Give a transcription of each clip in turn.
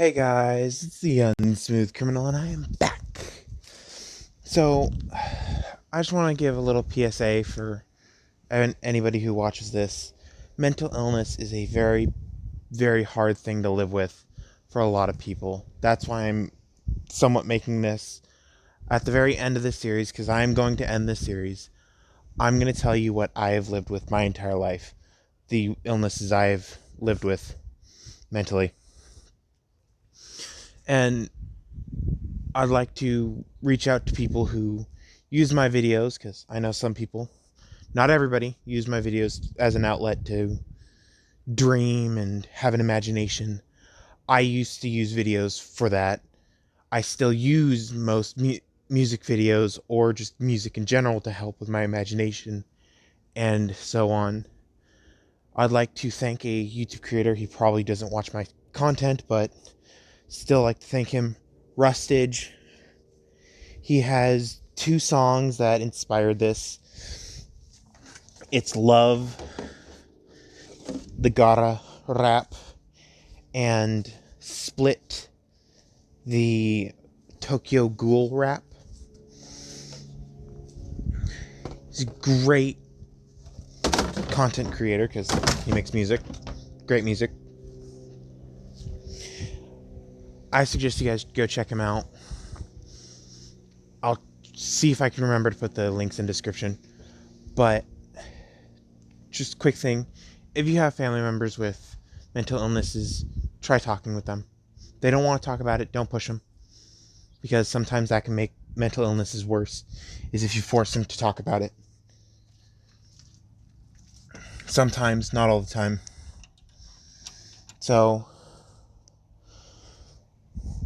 Hey guys, it's the Unsmooth Criminal, and I am back. So, I just want to give a little PSA for anybody who watches this. Mental illness is a very, very hard thing to live with for a lot of people. That's why I'm somewhat making this at the very end of this series, because I'm going to end this series. I'm going to tell you what I have lived with my entire life, the illnesses I have lived with mentally. And I'd like to reach out to people who use my videos, because I know some people, not everybody, use my videos as an outlet to dream and have an imagination. I used to use videos for that. I still use most music videos or just music in general to help with my imagination and so on. I'd like to thank a YouTube creator. He probably doesn't watch my content, but still like to thank him. Rustage. He has two songs that inspired this. It's Love, the Gotta Rap, and Split, the Tokyo Ghoul Rap. He's a great content creator because he makes music. Great music. I suggest you guys go check him out. I'll see if I can remember to put the links in the description. But just a quick thing. If you have family members with mental illnesses, try talking with them. If they don't want to talk about it, don't push them. Because sometimes that can make mental illnesses worse, is if you force them to talk about it. Sometimes, not all the time. So,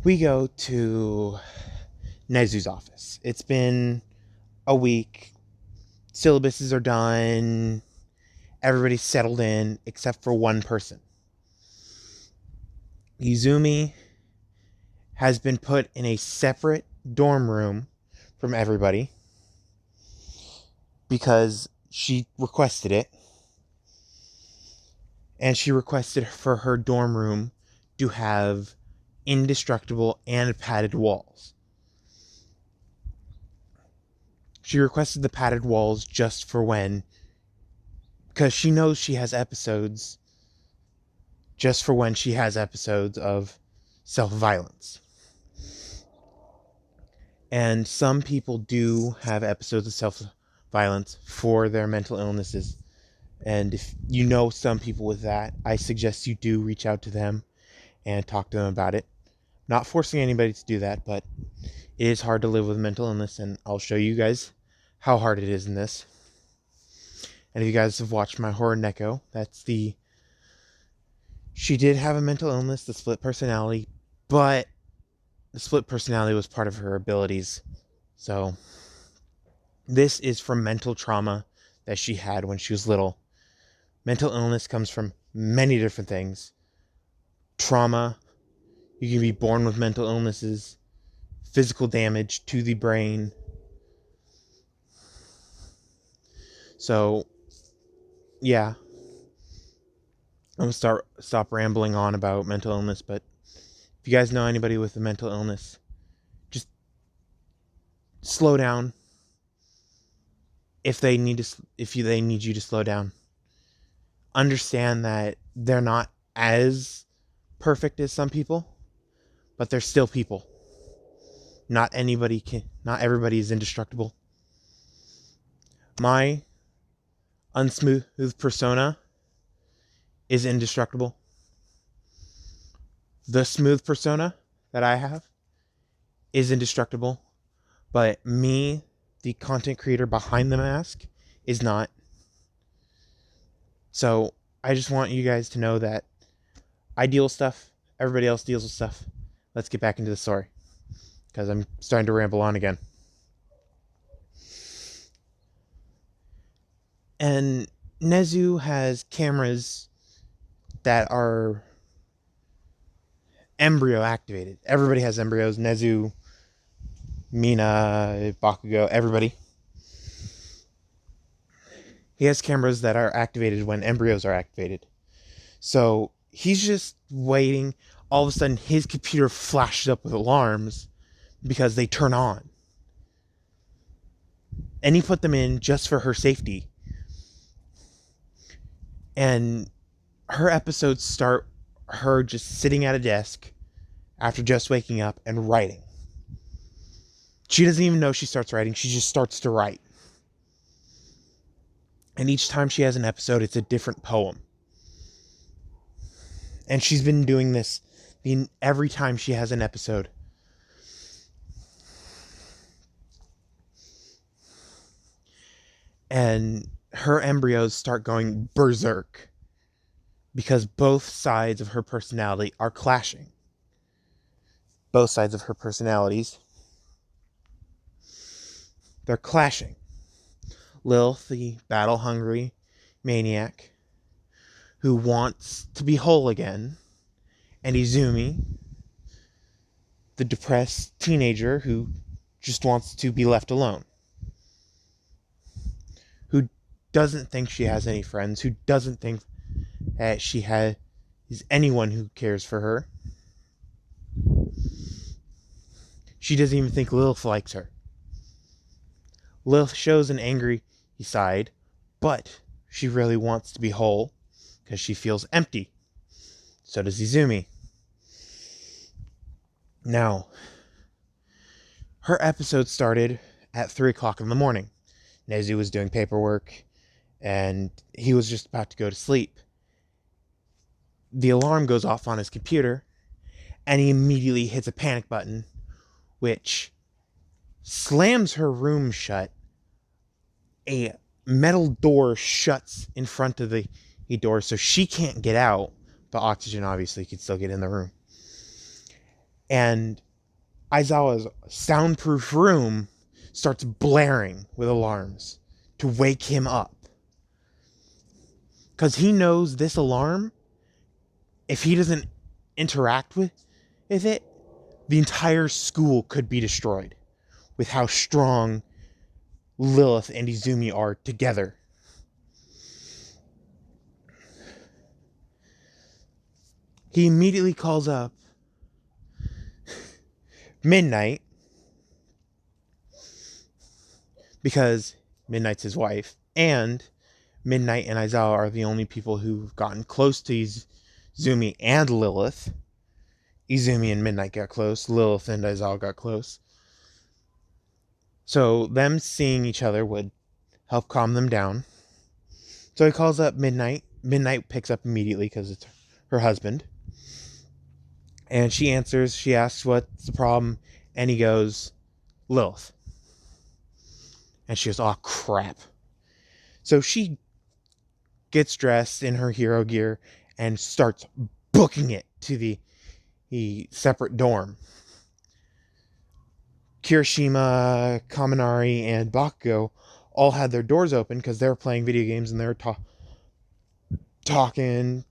we go to Nezu's office. It's been a week. Syllabuses are done. Everybody's settled in except for one person. Izumi has been put in a separate dorm room from everybody because she requested it. And she requested for her dorm room to have indestructible and padded walls. She requested the padded walls just for when, because she knows she has episodes, just for when she has episodes of self-violence. And some people do have episodes of self-violence for their mental illnesses. And if you know some people with that, I suggest you do reach out to them and talk to them about it. Not forcing anybody to do that, but it is hard to live with mental illness, and I'll show you guys how hard it is in this. And if you guys have watched my horror Neko, she did have a mental illness, the split personality, but the split personality was part of her abilities. So this is from mental trauma that she had when she was little. Mental illness comes from many different things. Trauma, you can be born with mental illnesses, physical damage to the brain. So, yeah. I'm going to stop rambling on about mental illness, but if you guys know anybody with a mental illness, just slow down. If they need you to slow down. Understand that they're not as perfect as some people, but they're still people. Not everybody is indestructible. My unsmooth persona is indestructible. The smooth persona that I have is indestructible, but me, the content creator behind the mask, is not. So I just want you guys to know that I deal with stuff. Everybody else deals with stuff. Let's get back into the story, because I'm starting to ramble on again. And Nezu has cameras that are embryo activated. Everybody has embryos. Nezu, Mina, Bakugo, everybody. He has cameras that are activated when embryos are activated. So he's just waiting. all of a sudden his computer flashes up with alarms because they turn on. And he put them in just for her safety. And her episodes start her just sitting at a desk after just waking up and writing. She doesn't even know she starts writing. She just starts to write. And each time she has an episode, it's a different poem. And she's been doing this every time she has an episode. And her embryos start going berserk because both sides of her personality are clashing. Both sides of her personalities, they're clashing. Lilith, the battle-hungry maniac who wants to be whole again, and Izumi, the depressed teenager who just wants to be left alone, who doesn't think she has any friends, who doesn't think that she is anyone who cares for her. She doesn't even think Lilith likes her. Lilith shows an angry side, but she really wants to be whole because she feels empty. So does Izumi. Now, her episode started at 3 o'clock in the morning. Nezu was doing paperwork, and he was just about to go to sleep. The alarm goes off on his computer, and he immediately hits a panic button, which slams her room shut. A metal door shuts in front of the door, so she can't get out, but oxygen obviously could still get in the room. And Aizawa's soundproof room starts blaring with alarms to wake him up. Because he knows this alarm, if he doesn't interact with it, the entire school could be destroyed with how strong Lilith and Izumi are together. He immediately calls up Midnight, because Midnight's his wife, and Midnight and Aizawa are the only people who've gotten close to Izumi and Lilith. Izumi and Midnight got close. Lilith and Aizawa got close. So them seeing each other would help calm them down. So he calls up Midnight. Midnight picks up immediately because it's her husband. And she answers. She asks what's the problem. And he goes, Lilith. And she goes, oh crap. So she gets dressed in her hero gear and starts booking it to the separate dorm. Kirishima, Kaminari, and Bakugo all had their doors open because they were playing video games and they were talking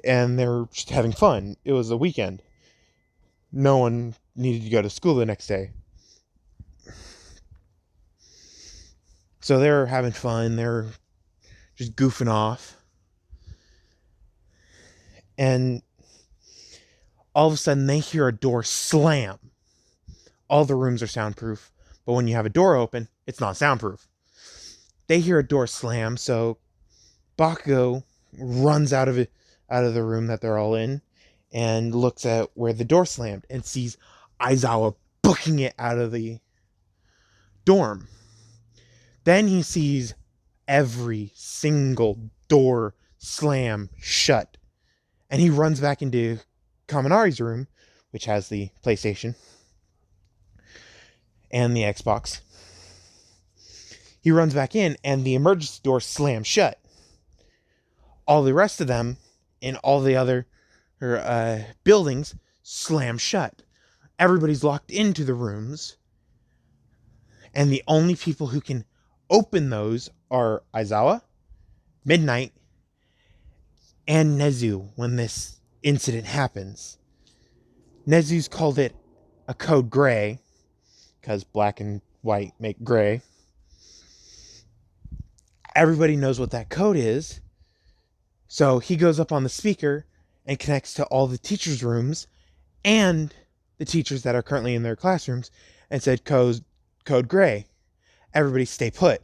and they were just having fun. It was a weekend. No one needed to go to school the next day. So they were having fun. They were just goofing off. And all of a sudden they hear a door slam. All the rooms are soundproof, but when you have a door open, it's not soundproof. They hear a door slam, so Bakugo runs out of the room that they're all in and looks at where the door slammed and sees Aizawa booking it out of the dorm. Then he sees every single door slam shut, and he runs back into Kaminari's room, which has the PlayStation and the Xbox. He runs back in, and the emergency door slams shut. All the rest of them in all the other buildings slam shut. Everybody's locked into the rooms, and the only people who can open those are Aizawa, Midnight, and Nezu when this incident happens. Nezu's called it a code gray, because black and white make gray. Everybody knows what that code is. So he goes up on the speaker and connects to all the teachers' rooms and the teachers that are currently in their classrooms and said code gray. Everybody stay put.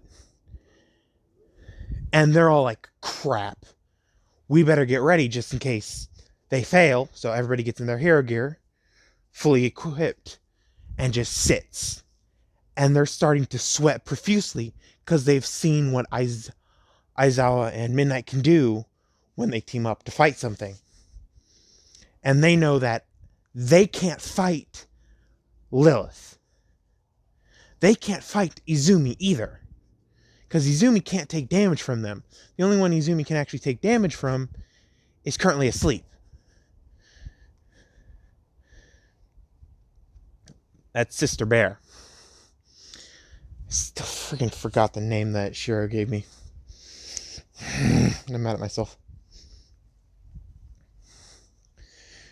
And they're all like, crap. We better get ready just in case they fail. So everybody gets in their hero gear, fully equipped, and just sits. And they're starting to sweat profusely because they've seen what Aizawa and Midnight can do when they team up to fight something. And they know that they can't fight Lilith. They can't fight Izumi either, because Izumi can't take damage from them. The only one Izumi can actually take damage from is currently asleep. That's Sister Bear. I still freaking forgot the name that Shiro gave me. I'm mad at myself.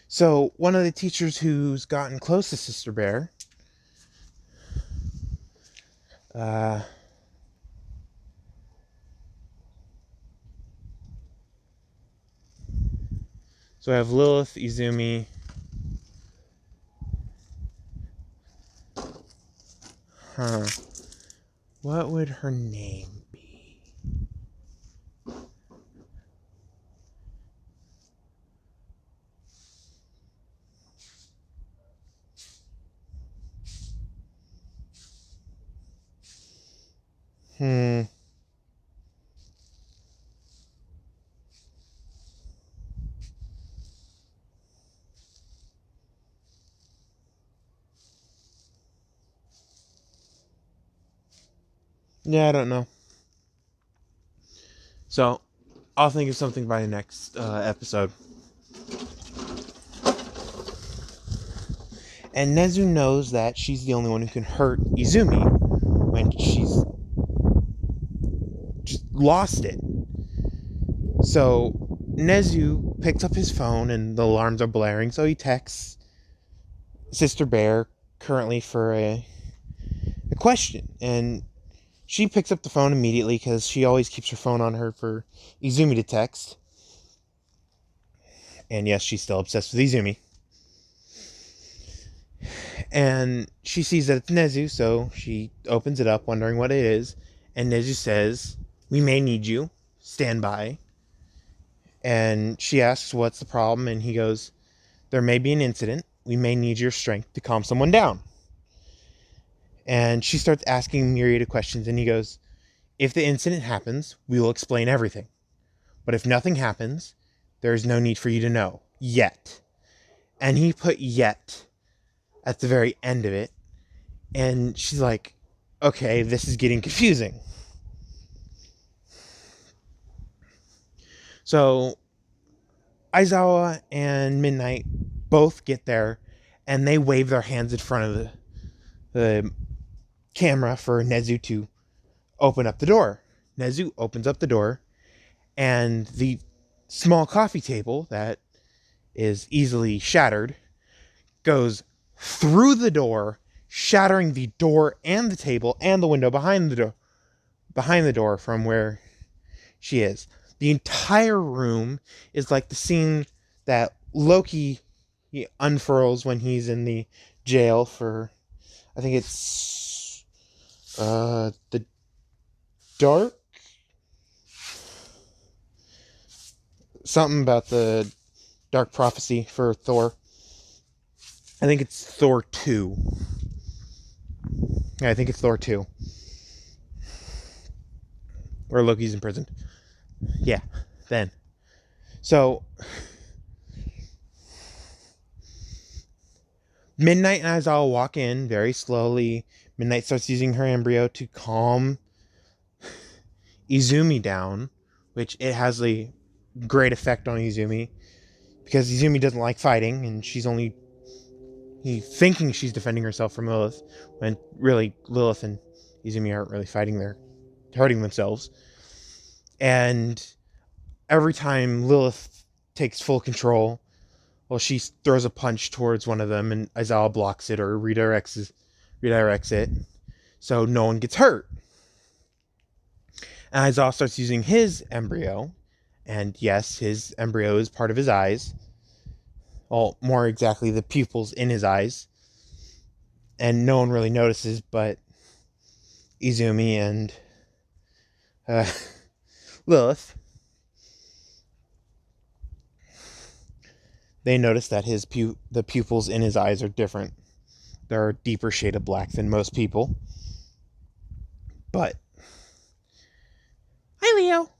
So, one of the teachers who's gotten close to Sister Bear, so I have Lilith, Izumi. What would her name be? Yeah, I don't know. So, I'll think of something by the next episode. And Nezu knows that she's the only one who can hurt Izumi when she's just lost it. So, Nezu picks up his phone and the alarms are blaring, so he texts Sister Bear currently for a question. And she picks up the phone immediately because she always keeps her phone on her for Izumi to text. And yes, she's still obsessed with Izumi. And she sees that it's Nezu, so she opens it up, wondering what it is. And Nezu says, "We may need you. Stand by." And she asks, "What's the problem?" And he goes, "There may be an incident. We may need your strength to calm someone down." And she starts asking a myriad of questions. And he goes, "If the incident happens, we will explain everything. But if nothing happens, there is no need for you to know. Yet." And he put "yet" at the very end of it. And she's like, okay, this is getting confusing. So Aizawa and Midnight both get there, and they wave their hands in front of the camera for Nezu to open up the door. Nezu opens up the door, and the small coffee table that is easily shattered goes through the door, shattering the door and the table and the window behind the door from where she is. The entire room is like the scene that Loki unfurls when he's in the jail for, I think it's the dark, something about the dark prophecy for Thor. I think it's Thor 2. Yeah, I think it's Thor 2. Where Loki's imprisoned. Yeah, then. So, Midnight and Aizawa walk in very slowly. Midnight starts using her embryo to calm Izumi down, which it has a great effect on Izumi, because Izumi doesn't like fighting, and she's only thinking she's defending herself from Lilith, when really Lilith and Izumi aren't really fighting, they're hurting themselves. And every time Lilith takes full control, well, she throws a punch towards one of them, and Aizawa blocks it or redirects it, so no one gets hurt. And Aizawa starts using his embryo, and yes, his embryo is part of his eyes, well, more exactly, the pupils in his eyes. And no one really notices but Izumi and uh, Lilith. They notice that the pupils in his eyes are different. They're a deeper shade of black than most people. But hi, Leo.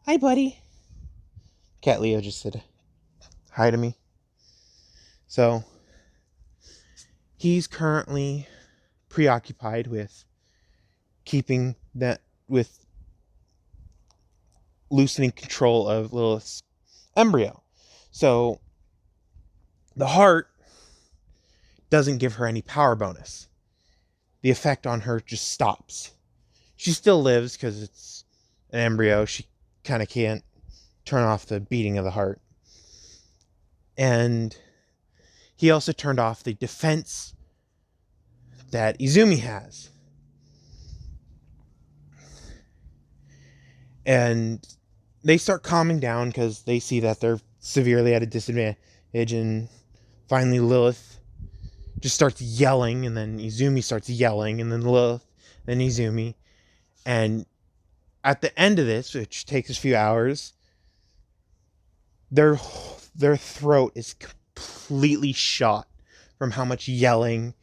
Hi, buddy. Cat Leo just said hi to me. So he's currently preoccupied with with loosening control of Lilith's embryo. So the heart doesn't give her any power bonus. The effect on her just stops. She still lives because it's an embryo. She kind of can't turn off the beating of the heart. And he also turned off the defense that Izumi has. And they start calming down because they see that they're severely at a disadvantage. And finally Lilith just starts yelling, and then Izumi starts yelling, and then Lilith, then Izumi. And at the end of this, which takes a few hours, their throat is completely shot from how much yelling.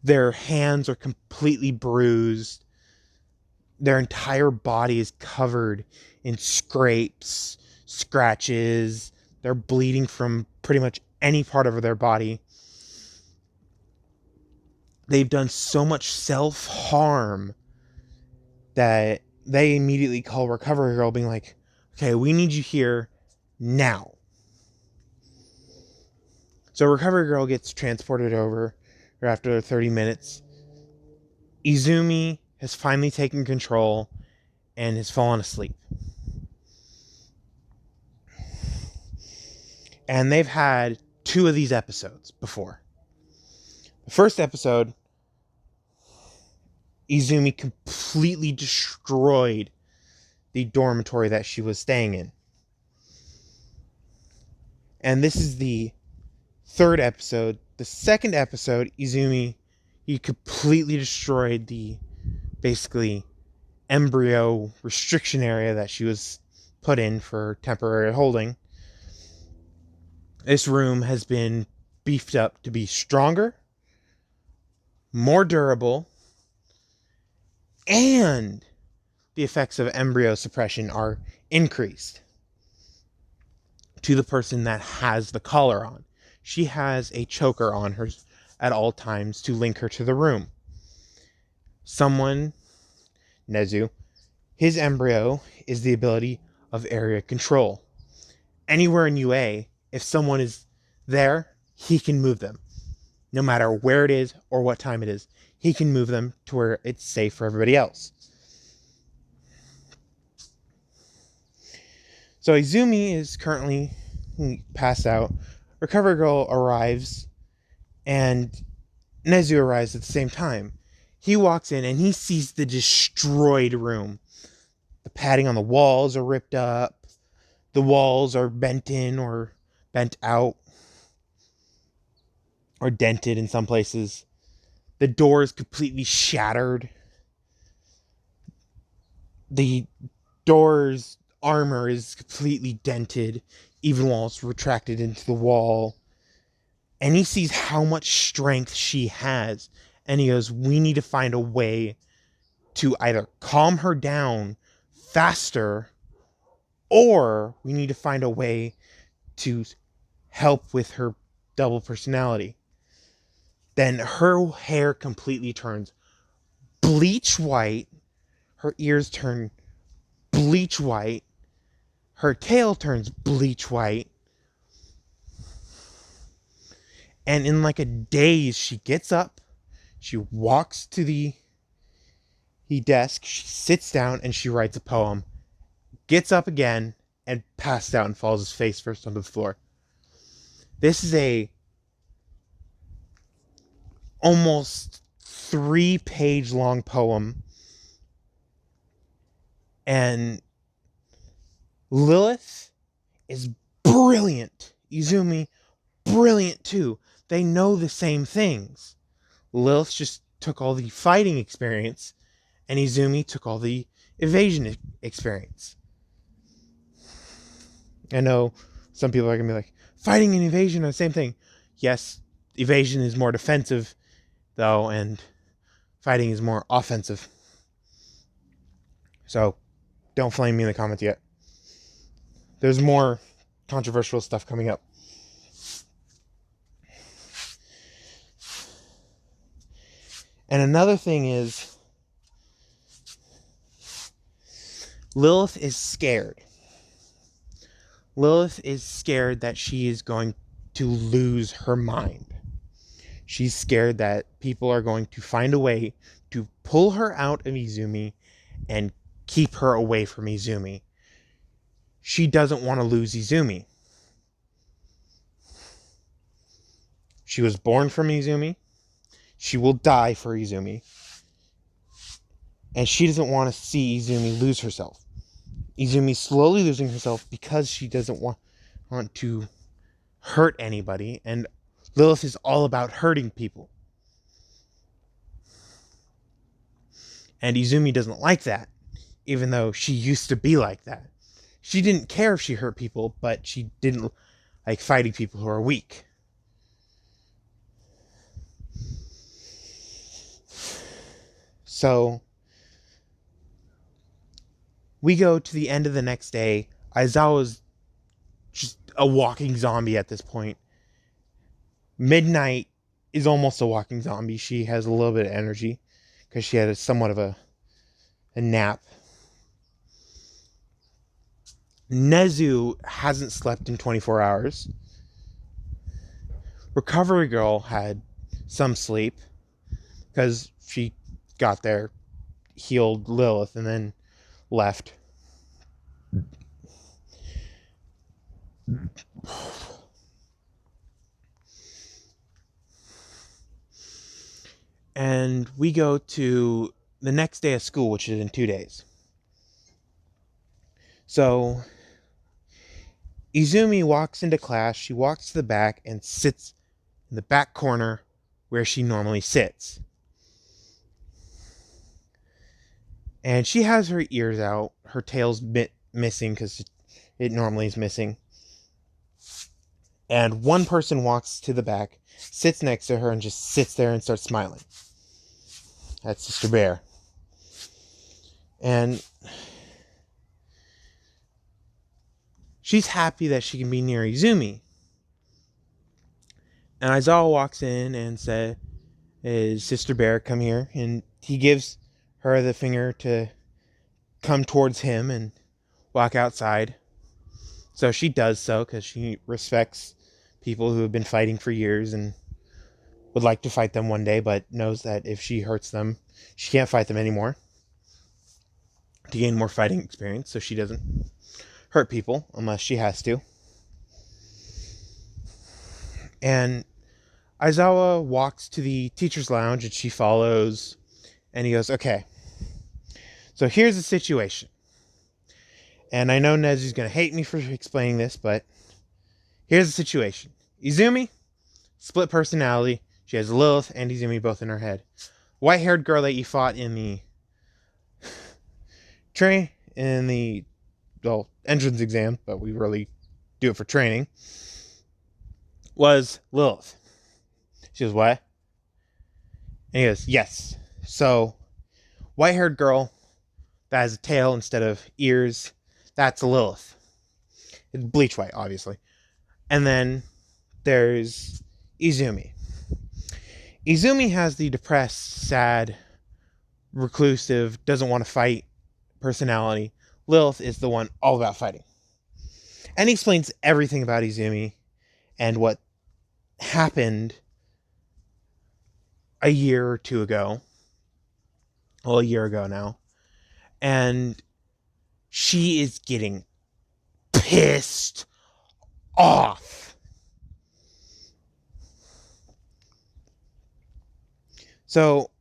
Their hands are completely bruised. Their entire body is covered in scrapes, scratches. They're bleeding from pretty much any part of their body. They've done so much self-harm that they immediately call Recovery Girl, being like, okay, we need you here now. So Recovery Girl gets transported over after 30 minutes. Izumi has finally taken control and has fallen asleep. And they've had 2 of these episodes before. The first episode, Izumi completely destroyed the dormitory that she was staying in. And this is the 3rd episode. The 2nd episode, Izumi, he completely destroyed the basically embryo restriction area that she was put in for temporary holding. This room has been beefed up to be stronger, more durable, and the effects of embryo suppression are increased to the person that has the collar on. She has a choker on her at all times to link her to the room. Someone, Nezu, his embryo is the ability of area control. Anywhere in UA, if someone is there, he can move them. No matter where it is or what time it is, he can move them to where it's safe for everybody else. So Izumi is currently passed out. Recovery Girl arrives, and Nezu arrives at the same time. He walks in and he sees the destroyed room. The padding on the walls are ripped up. The walls are bent in or bent out, or dented in some places. The door is completely shattered. The door's armor is completely dented, even while it's retracted into the wall. And he sees how much strength she has. And he goes, we need to find a way to either calm her down faster, or we need to find a way to help with her double personality. Then her hair completely turns bleach white. Her ears turn bleach white. Her tail turns bleach white. And in like a daze, she gets up. She walks to the desk. She sits down and she writes a poem. Gets up again and passes out and falls face first onto the floor. This is a almost 3-page long poem. And Lilith is brilliant. Izumi, brilliant too. They know the same things. Lilith just took all the fighting experience, and Izumi took all the evasion experience. I know some people are going to be like, fighting and evasion are the same thing. Yes, evasion is more defensive, though, and fighting is more offensive. So, don't flame me in the comments yet. There's more controversial stuff coming up. And another thing is, Lilith is scared. Lilith is scared that she is going to lose her mind. She's scared that people are going to find a way to pull her out of Izumi and keep her away from Izumi. She doesn't want to lose Izumi. She was born from Izumi. She will die for Izumi. And she doesn't want to see Izumi lose herself. Izumi's slowly losing herself because she doesn't want to hurt anybody. And Lilith is all about hurting people. And Izumi doesn't like that, even though she used to be like that. She didn't care if she hurt people, but she didn't like fighting people who are weak. So, we go to the end of the next day. Aizawa's just a walking zombie at this point. Midnight is almost a walking zombie. She has a little bit of energy because she had somewhat of a nap. Nezu hasn't slept in 24 hours. Recovery Girl had some sleep because she got there, healed Lilith, and then left. And we go to the next day of school, which is in 2 days. So, Izumi walks into class. She walks to the back and sits in the back corner where she normally sits. And she has her ears out. Her tail's missing because it normally is missing. And one person walks to the back, sits next to her, and just sits there and starts smiling. That's Sister Bear. And she's happy that she can be near Izumi. And Aizawa walks in and says, Sister Bear, come here. And he gives her the finger to come towards him and walk outside. So she does so because she respects people who have been fighting for years and would like to fight them one day, but knows that if she hurts them, she can't fight them anymore to gain more fighting experience, so she doesn't hurt people unless she has to. And Aizawa walks to the teacher's lounge and she follows, and he goes, okay, so here's the situation. And I know Nezu's going to hate me for explaining this, but here's the situation. Izumi, split personality. She has Lilith and Izumi both in her head. White-haired girl that you fought in the entrance exam, but we really do it for training, was Lilith. She goes, what? And he goes, yes. So, white-haired girl that has a tail instead of ears, that's Lilith. It's bleach white, obviously. And then there's Izumi. Izumi has the depressed, sad, reclusive, doesn't want to fight personality. Lilith is the one all about fighting. And he explains everything about Izumi and what happened a year or two ago. Well, a year ago now. And she is getting pissed off. So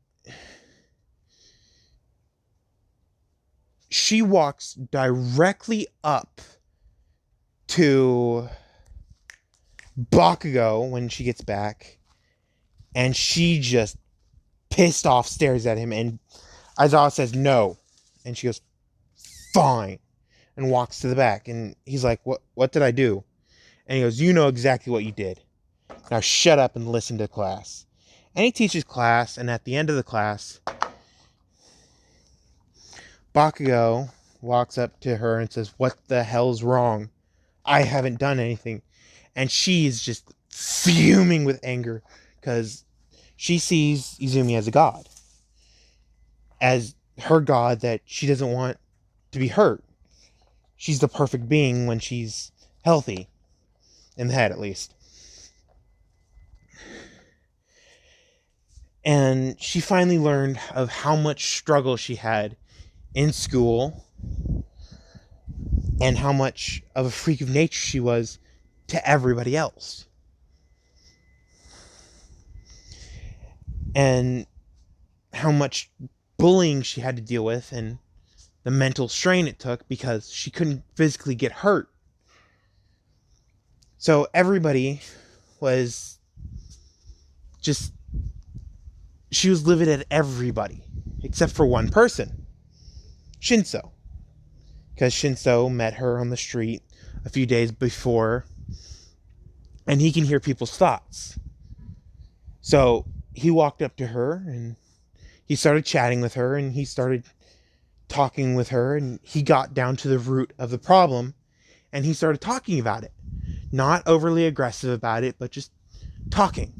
she walks directly up to Bakugo when she gets back, and she just pissed off stares at him, and Aizawa says no, and she goes fine and walks to the back, and he's like, what did I do? And he goes, you know exactly what you did. Now shut up and listen to class. And he teaches class, and at the end of the class, Bakugo walks up to her and says, what the hell's wrong? I haven't done anything. And she's just fuming with anger because she sees Izumi as a god. As her god that she doesn't want to be hurt. She's the perfect being when she's healthy. In the head, at least. And she finally learned of how much struggle she had in school and how much of a freak of nature she was to everybody else. And how much bullying she had to deal with and the mental strain it took because she couldn't physically get hurt. So everybody was just... she was livid at everybody except for one person, Shinso. Because Shinso met her on the street a few days before, and he can hear people's thoughts. So he walked up to her, and he started chatting with her, and he started talking with her, and he got down to the root of the problem, and he started talking about it. Not overly aggressive about it, but just talking.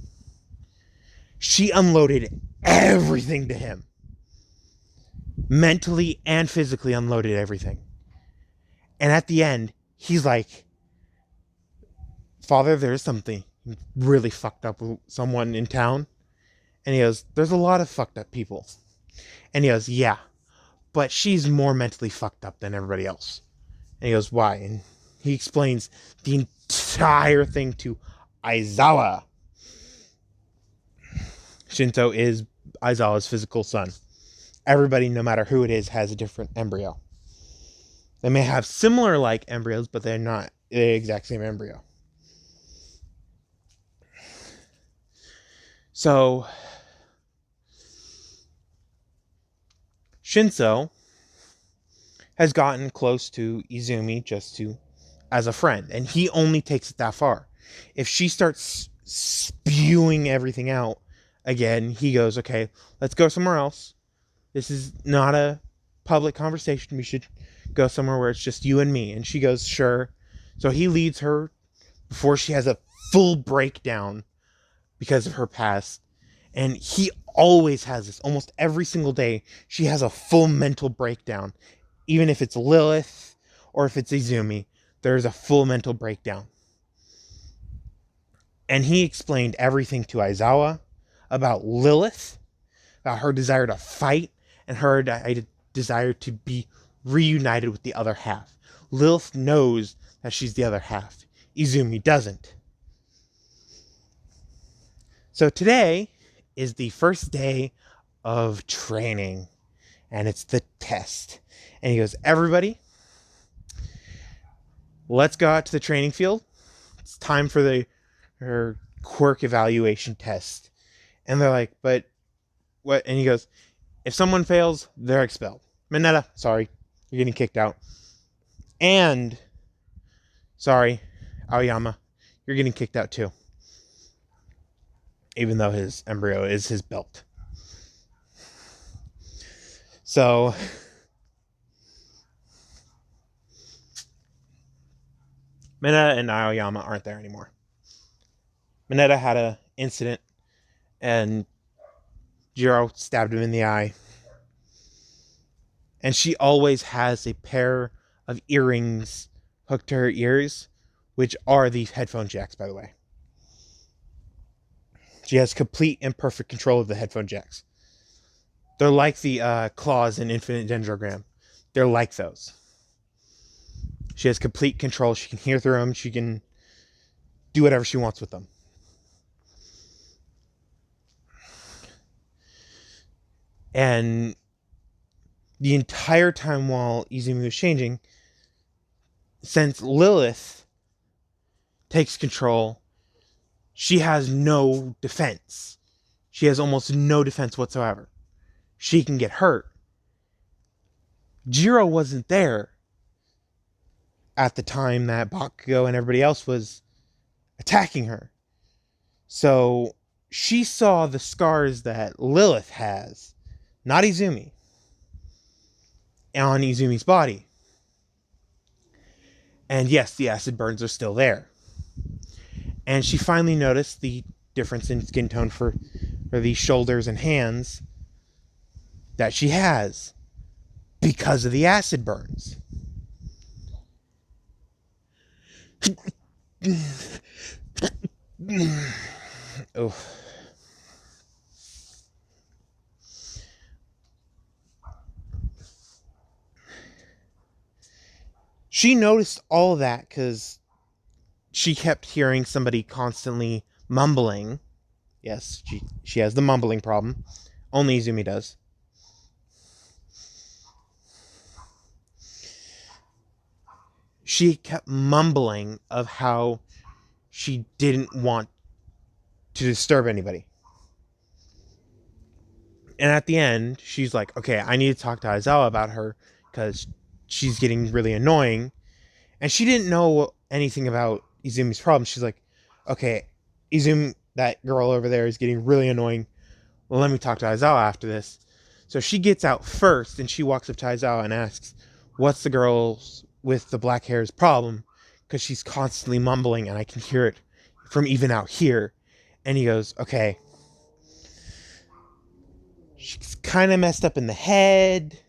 She unloaded everything to him. Mentally and physically unloaded everything. And at the end, he's like, Father, there's something really fucked up with someone in town. And he goes, there's a lot of fucked up people. And he goes, yeah, but she's more mentally fucked up than everybody else. And he goes, why? And he explains the entire thing to Aizawa. Shinto is Aizawa's physical son. Everybody, no matter who it is, has a different embryo. They may have similar like embryos, but they're not the exact same embryo. So Shinso has gotten close to Izumi just as a friend, and he only takes it that far. If she starts spewing everything out again, he goes, okay, let's go somewhere else. This is not a public conversation. We should go somewhere where it's just you and me. And she goes, sure. So he leads her before she has a full breakdown because of her past. And he always has this. Almost every single day, she has a full mental breakdown. Even if it's Lilith or if it's Izumi, there's a full mental breakdown. And he explained everything to Aizawa about Lilith, about her desire to fight, and her desire to be reunited with the other half. Lilith knows that she's the other half. Izumi doesn't. So today is the first day of training, and it's the test. And he goes, everybody, let's go out to the training field. It's time for her quirk evaluation test. And they're like, but what? And he goes, if someone fails, they're expelled. Mineta, sorry, you're getting kicked out. And, sorry, Aoyama, you're getting kicked out too. Even though his embryo is his belt. So, Mineta and Aoyama aren't there anymore. Mineta had an incident, and Jiro stabbed him in the eye. And she always has a pair of earrings hooked to her ears, which are the headphone jacks, by the way. She has complete and perfect control of the headphone jacks. They're like the claws in Infinite Dendrogram. They're like those. She has complete control. She can hear through them. She can do whatever she wants with them. And the entire time while Izumi was changing, since Lilith takes control. She has no defense. She has almost no defense whatsoever. She can get hurt. Jiro wasn't there at the time that Bakugo and everybody else was attacking her. So she saw the scars that Lilith has, not Izumi, on Izumi's body. And yes, the acid burns are still there. And she finally noticed the difference in skin tone for the shoulders and hands that she has because of the acid burns. Oh. She noticed all of that because she kept hearing somebody constantly mumbling. Yes, she has the mumbling problem. Only Izumi does. She kept mumbling of how she didn't want to disturb anybody. And at the end, she's like, okay, I need to talk to Aizawa about her because she's getting really annoying. And she didn't know anything about Izumi's problem. She's like, okay, Izumi, that girl over there is getting really annoying. Well, let me talk to Aizawa after this. So she gets out first and she walks up to Aizawa and asks, what's the girl with the black hair's problem? Because she's constantly mumbling and I can hear it from even out here. And he goes, okay, she's kind of messed up in the head.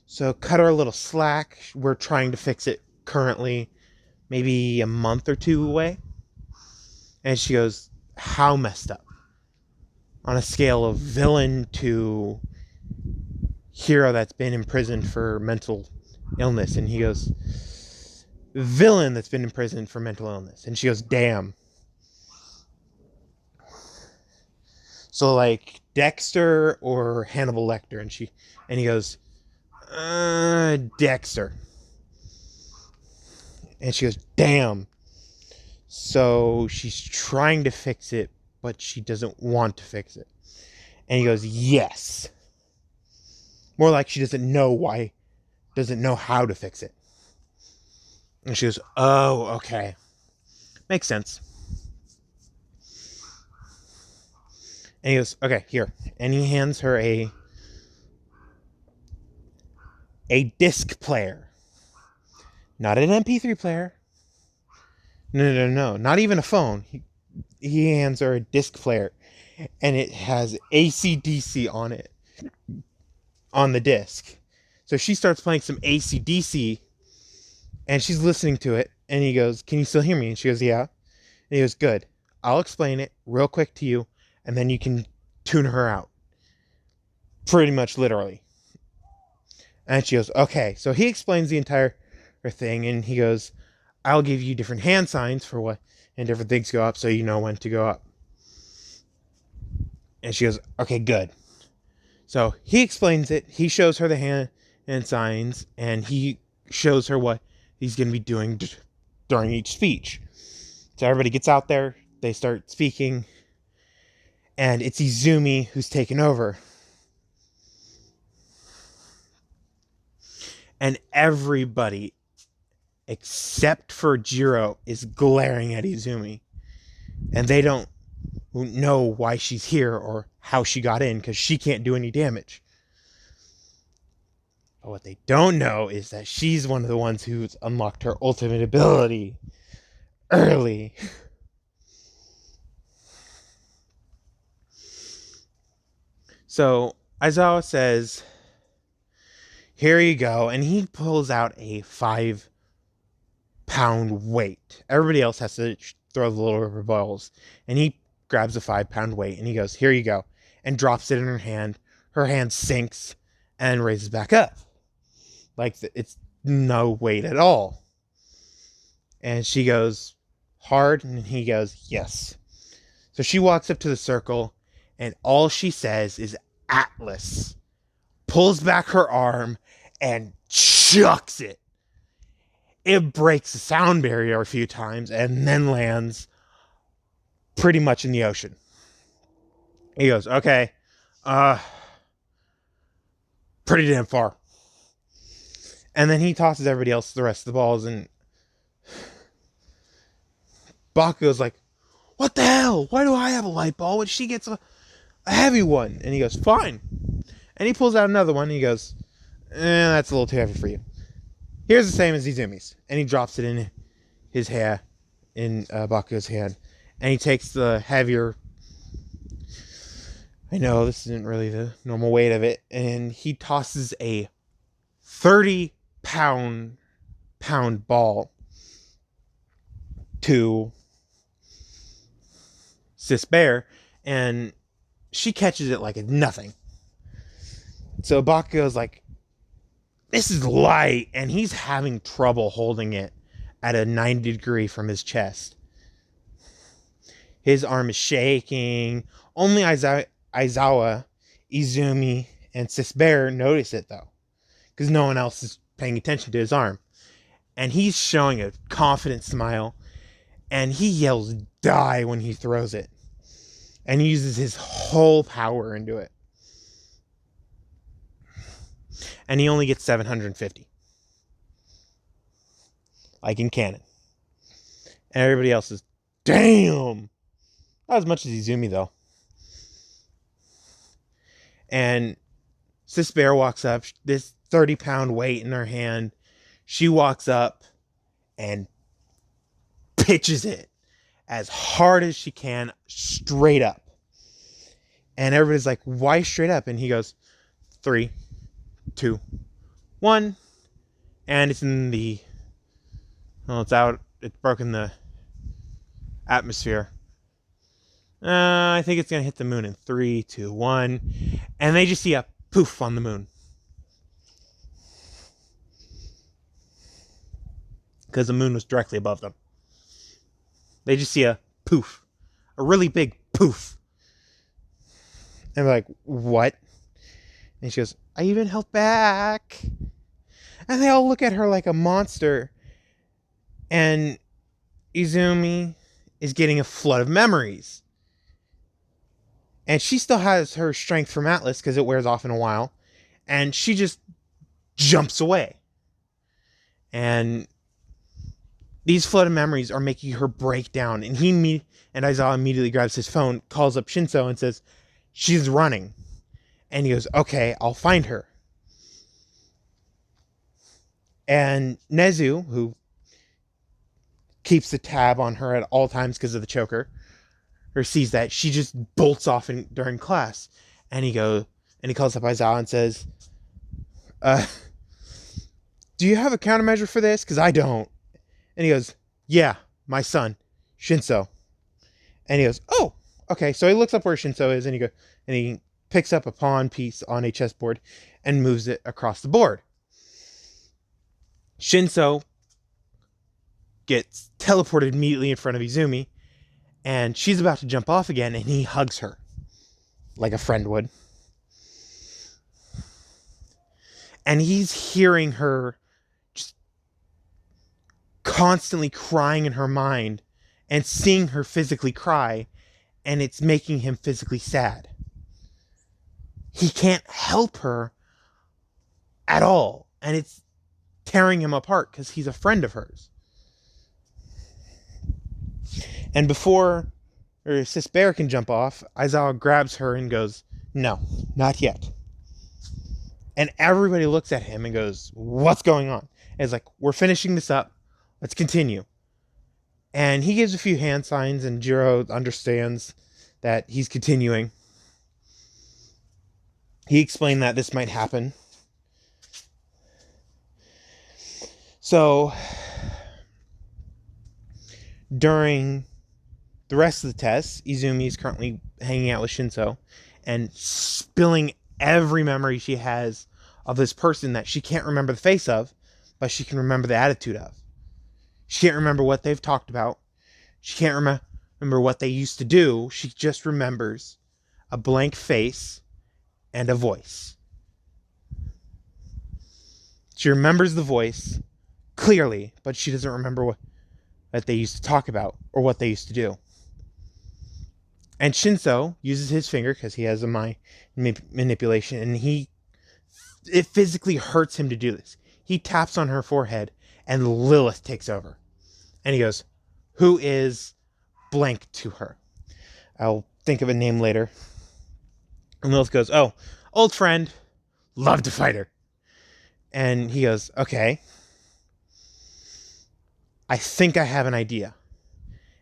So cut her a little slack. We're trying to fix it currently, maybe a month or two away. And she goes, how messed up? On a scale of villain to hero that's been imprisoned for mental illness. And he goes, villain that's been imprisoned for mental illness. And she goes, damn. So like Dexter or Hannibal Lecter. And he goes, Dexter. And she goes, damn. So she's trying to fix it, but she doesn't want to fix it. And he goes, yes. More like she doesn't know how to fix it. And she goes, oh, okay. Makes sense. And he goes, okay, here. And he hands her a disc player. Not an MP3 player. No. Not even a phone. He hands her a disc player. And it has AC/DC on it. On the disc. So she starts playing some AC/DC. And she's listening to it. And he goes, can you still hear me? And she goes, yeah. And he goes, good. I'll explain it real quick to you. And then you can tune her out. Pretty much literally. And she goes, okay. So he explains the entire thing. And he goes, I'll give you different hand signs for what, and different things go up so you know when to go up. And she goes, okay, good. So he explains it. He shows her the hand signs. And he shows her what he's going to be doing during each speech. So everybody gets out there. They start speaking. And it's Izumi who's taken over. And everybody, except for Jiro, is glaring at Izumi. And they don't know why she's here or how she got in, because she can't do any damage. But what they don't know is that she's one of the ones who's unlocked her ultimate ability early. So Aizawa says, here you go. And he pulls out a 5-pound weight. Everybody else has to throw the little rubber balls. And he grabs a 5-pound weight and he goes, here you go. And drops it in her hand. Her hand sinks and raises back up. Like it's no weight at all. And she goes, hard? And he goes, yes. So she walks up to the circle. And all she says is Atlas. Pulls back her arm and chucks it. It breaks the sound barrier a few times and then lands pretty much in the ocean. He goes, okay, uh, pretty damn far. And then he tosses everybody else the rest of the balls, and Bakugo's like, what the hell? Why do I have a light ball when she gets a heavy one? And he goes, fine. And he pulls out another one, and he goes, that's a little too heavy for you. Here's the same as Izumi's. And he drops it in his hair, in Bakugo's hand. And he takes the heavier, I know this isn't really the normal weight of it, and he tosses a 30-pound ball to Sis Bear, and she catches it like it's nothing. So Bakugo's like, this is light, and he's having trouble holding it at a 90 degree from his chest. His arm is shaking. Only Aizawa, Izumi, and Sis Bear notice it, though, because no one else is paying attention to his arm. And he's showing a confident smile, and he yells die when he throws it. And he uses his whole power into it. And he only gets 750. Like in canon. And everybody else is, damn! Not as much as Izumi, though. And Sis Bear walks up, this 30-pound weight in her hand. She walks up and pitches it as hard as she can, straight up. And everybody's like, why straight up? And he goes, 3, 2, 1. And it's in the, well, it's out, it's broken the atmosphere. I think it's going to hit the moon in 3, 2, 1. And they just see a poof on the moon. Because the moon was directly above them. They just see a poof. A really big poof. And they're like, what? And she goes, I even held back. And they all look at her like a monster. And Izumi is getting a flood of memories. And she still has her strength from Atlas because it wears off in a while. And she just jumps away. And these flood of memories are making her break down. And Aizawa immediately grabs his phone, calls up Shinso, and says, she's running. And he goes, okay, I'll find her. And Nezu, who keeps the tab on her at all times because of the choker, or sees that, she just bolts off during class. And he calls up Aizawa and says, do you have a countermeasure for this? Because I don't. And he goes, yeah, my son, Shinso. And he goes, oh, okay. So he looks up where Shinso is, and he picks up a pawn piece on a chessboard and moves it across the board. Shinso gets teleported immediately in front of Izumi, and she's about to jump off again, and he hugs her like a friend would. And he's hearing her just constantly crying in her mind and seeing her physically cry, and it's making him physically sad. He can't help her at all, and it's tearing him apart because he's a friend of hers. And before Sis Bear can jump off, Aizawa grabs her and goes, no, not yet. And everybody looks at him and goes, what's going on? And it's like, we're finishing this up. Let's continue. And he gives a few hand signs, and Jiro understands that he's continuing. He explained that this might happen. So, during the rest of the tests, Izumi is currently hanging out with Shinso and spilling every memory she has of this person that she can't remember the face of, but she can remember the attitude of. She can't remember what they've talked about. She can't remember what they used to do. She just remembers a blank face and a voice. She remembers the voice clearly, but she doesn't remember what that they used to talk about or what they used to do. And Shinso uses his finger because he has a mind manipulation, and it physically hurts him to do this. He taps on her forehead, and Lilith takes over. And he goes, "Who is blank to her?" I'll think of a name later. And Lilith goes, "Oh, old friend, love to fight her." And he goes, "Okay, I think I have an idea."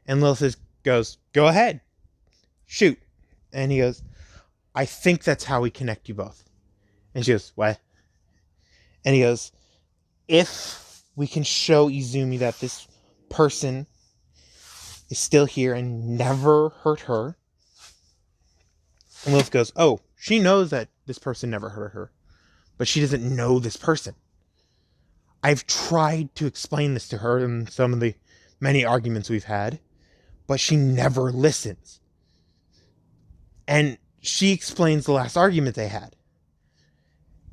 And Lilith goes, "Go ahead, shoot." And he goes, "I think that's how we connect you both." And she goes, "What?" And he goes, "If we can show Izumi that this person is still here and never hurt her." And Lilith goes, "Oh, she knows that this person never hurt her, but she doesn't know this person. I've tried to explain this to her in some of the many arguments we've had, but she never listens." And she explains the last argument they had.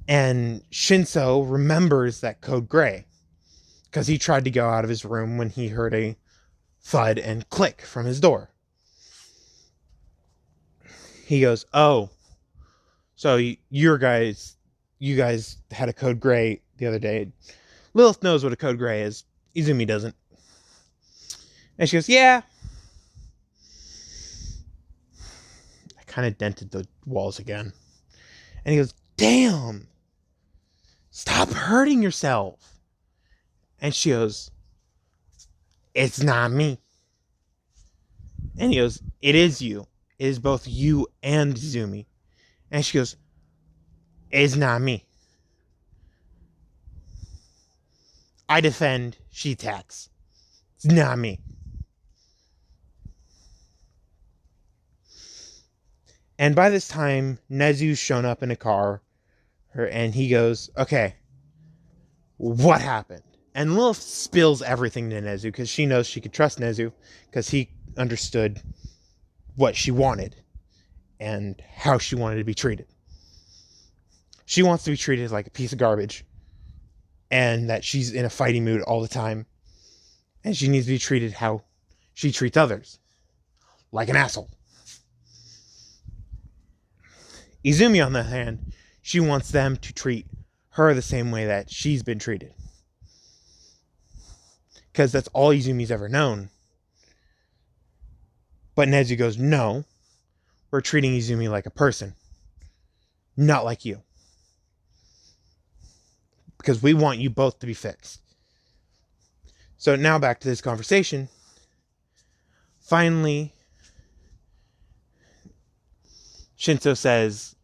And Shinso remembers that code gray because he tried to go out of his room when he heard a thud and click from his door. He goes, "Oh, so you guys had a code gray the other day." Lilith knows what a code gray is. Izumi doesn't. And she goes, "Yeah." I kind of dented the walls again. And he goes, "Damn, stop hurting yourself." And she goes, "It's not me." And he goes, "It is you. It is both you and Izumi." And she goes, "It's not me. I defend, she attacks. It's not me." And by this time, Nezu's shown up in a car, and he goes, "Okay, what happened?" And Lilith spills everything to Nezu because she knows she could trust Nezu because he understood what she wanted and how she wanted to be treated. She wants to be treated like a piece of garbage, and that she's in a fighting mood all the time, and she needs to be treated how she treats others, like an asshole. Izumi, on the other hand, she wants them to treat her the same way that she's been treated, because that's all Izumi's ever known. But Nezu goes, "No, we're treating Izumi like a person, not like you, because we want you both to be fixed." So now back to this conversation. Finally, Shinso says,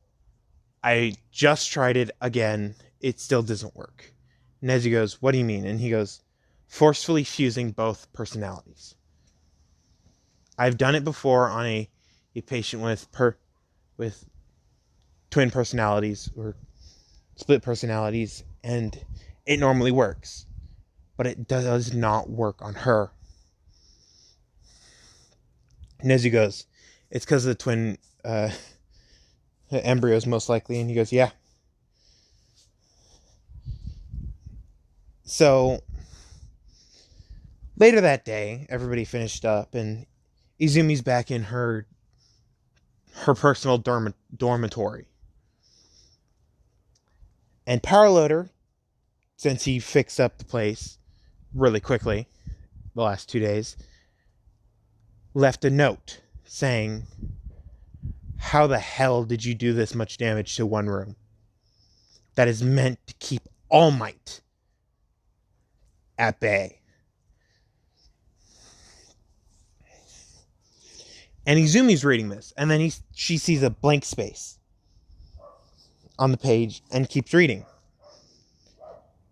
"I just tried it again. It still doesn't work." Nezu goes, "What do you mean?" And he goes, "Forcefully fusing both personalities. I've done it before on a patient with twin personalities or split personalities, and it normally works, but it does not work on her." Nezu goes, "It's because of the twin embryos, most likely." And he goes, "Yeah." So later that day, everybody finished up, and Izumi's back in her personal dormitory. And Powerloader, since he fixed up the place really quickly the last 2 days, left a note saying, "How the hell did you do this much damage to one room that is meant to keep All Might at bay?" And Izumi's reading this, and then she sees a blank space on the page and keeps reading.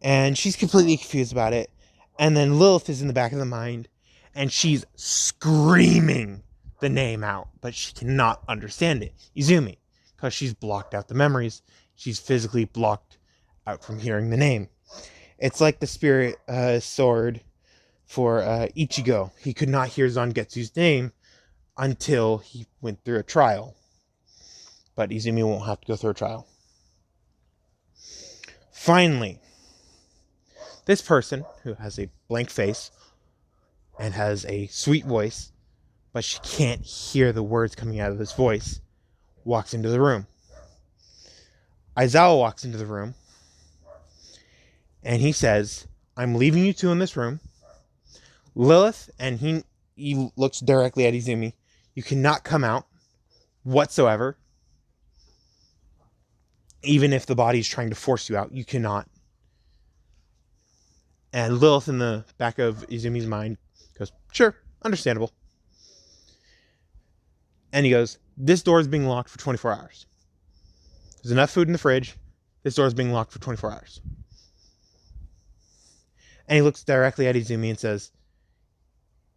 And she's completely confused about it. And then Lilith is in the back of the mind, and she's screaming the name out, but she cannot understand it. Izumi, because she's blocked out the memories. She's physically blocked out from hearing the name. It's like the spirit sword for Ichigo. He could not hear Zangetsu's name until he went through a trial. But Izumi won't have to go through a trial. Finally, This person, who has a blank face and has a sweet voice, but she can't hear the words coming out of this voice, walks into the room. Aizawa walks into the room, and he says, I'm leaving you two in this room. Lilith, and he looks directly at Izumi, you cannot come out whatsoever. Even if the body is trying to force you out, you cannot. And Lilith, in the back of Izumi's mind, goes, sure, understandable. And he goes, this door is being locked for 24 hours. There's enough food in the fridge. This door is being locked for 24 hours. And he looks directly at Izumi and says,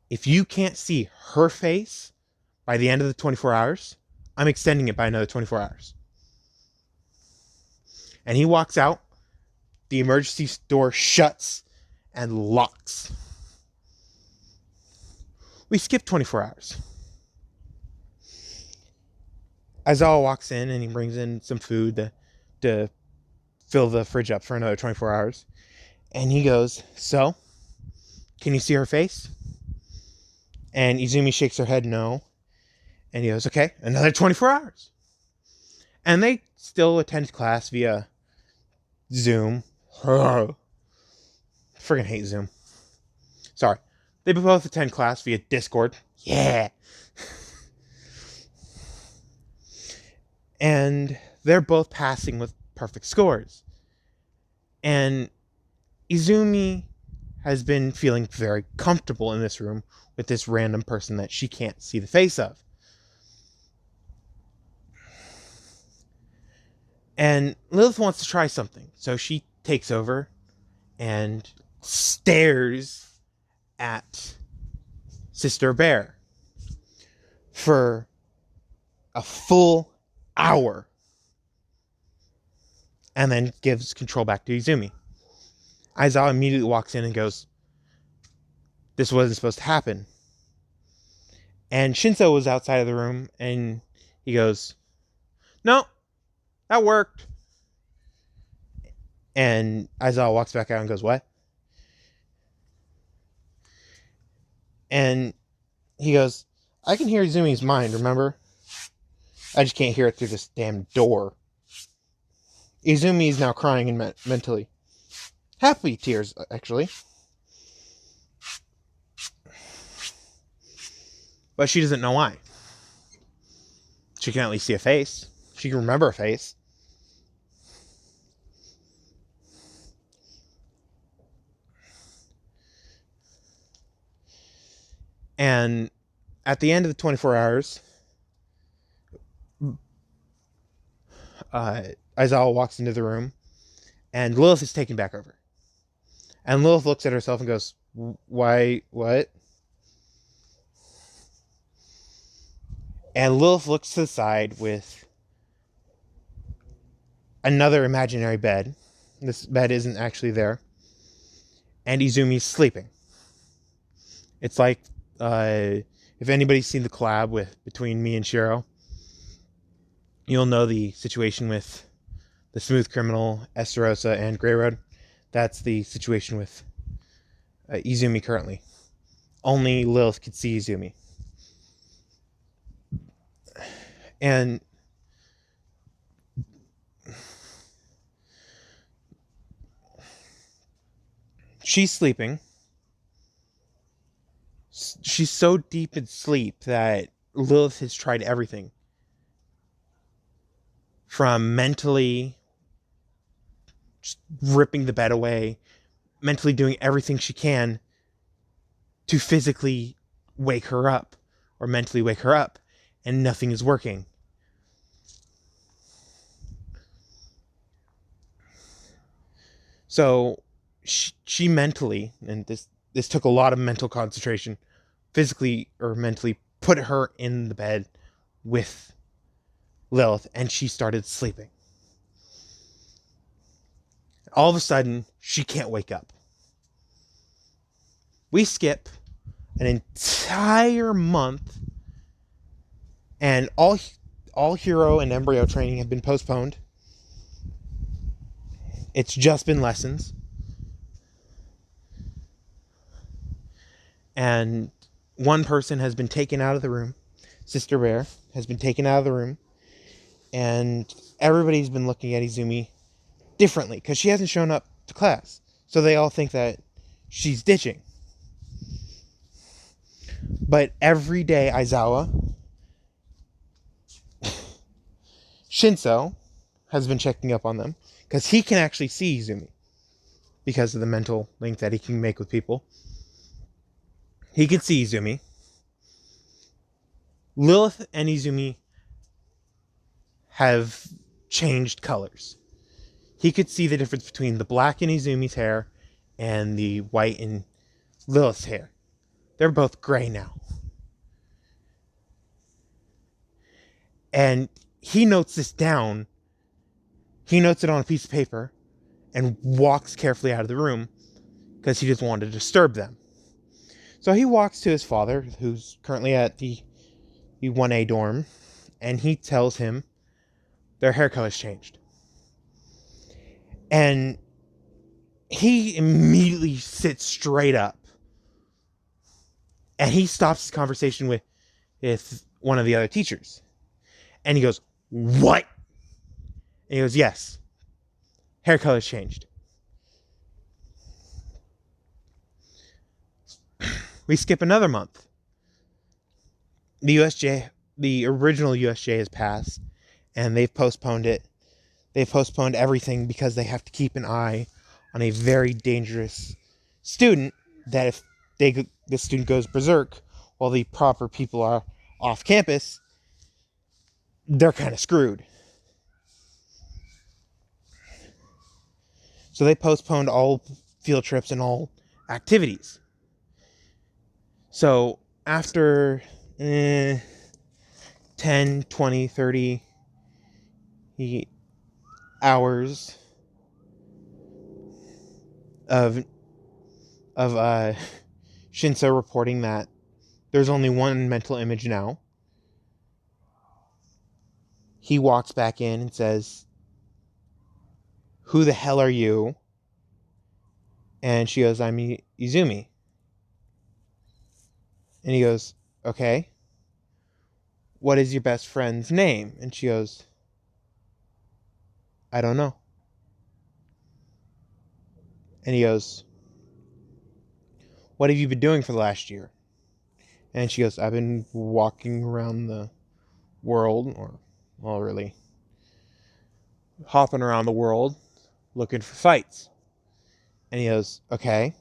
if you can't see her face by the end of the 24 hours, I'm extending it by another 24 hours. And he walks out. The emergency door shuts and locks. We skip 24 hours. Aizawa walks in and he brings in some food to fill the fridge up for another 24 hours. And he goes, so, can you see her face? And Izumi shakes her head no. And he goes, okay, another 24 hours. And they still attend class via Zoom. Friggin' hate Zoom. Sorry. They both attend class via Discord. Yeah. And they're both passing with perfect scores. And Izumi has been feeling very comfortable in this room with this random person that she can't see the face of. And Lilith wants to try something. So she takes over and stares at Sister Bear for a full hour. And then gives control back to Izumi. Aizawa immediately walks in and goes, this wasn't supposed to happen. And Shinso was outside of the room and he goes, no, that worked. And Aizawa walks back out and goes, what? And he goes, I can hear Izumi's mind, remember? I just can't hear it through this damn door. Izumi is now crying and mentally. Happy tears, actually. But she doesn't know why. She can at least see a face. She can remember a face. And at the end of the 24 hours, Aizawa walks into the room, and Lilith is taken back over. And Lilith looks at herself and goes, why, what? And Lilith looks to the side with another imaginary bed. This bed isn't actually there. And Izumi's sleeping. It's like, if anybody's seen the collab between me and Shiro, you'll know the situation with the Smooth Criminal, Esterosa, and Grey Road. That's the situation with Izumi currently. Only Lilith could see Izumi. And she's sleeping. She's so deep in sleep that Lilith has tried everything. From mentally just ripping the bed away, mentally doing everything she can to physically wake her up or mentally wake her up, and nothing is working. So she mentally, and this took a lot of mental concentration, physically or mentally put her in the bed with Lilith, and she started sleeping. All of a sudden, she can't wake up. We skip an entire month, and all hero and embryo training have been postponed. It's just been lessons. And one person has been taken out of the room. Sister Bear has been taken out of the room. And everybody's been looking at Izumi differently because she hasn't shown up to class. So they all think that she's ditching. But every day, Aizawa, Shinso, has been checking up on them because he can actually see Izumi because of the mental link that he can make with people. He can see Izumi. Lilith and Izumi have changed colors. He could see the difference between the black in Izumi's hair and the white in Lilith's hair. They're both gray now. And he notes this down. He notes it on a piece of paper and walks carefully out of the room because he doesn't want to disturb them. So he walks to his father, who's currently at the 1A dorm, and he tells him their hair color's changed. And he immediately sits straight up. And he stops his conversation with one of the other teachers. And he goes, "What?" And he goes, "Yes. Hair color's changed." We skip another month. The original USJ has passed, and they've postponed it. They've postponed everything because they have to keep an eye on a very dangerous student that if the student goes berserk while the proper people are off campus, they're kind of screwed. So they postponed all field trips and all activities. So after 10, 20, 30 hours of Shinso reporting that there's only one mental image now, he walks back in and says, "Who the hell are you?" And she goes, "I'm Izumi." And he goes, "Okay. What is your best friend's name?" And she goes, "I don't know." And he goes, "What have you been doing for the last year?" And she goes, "I've been walking around the world, really, hopping around the world looking for fights." And he goes, "Okay.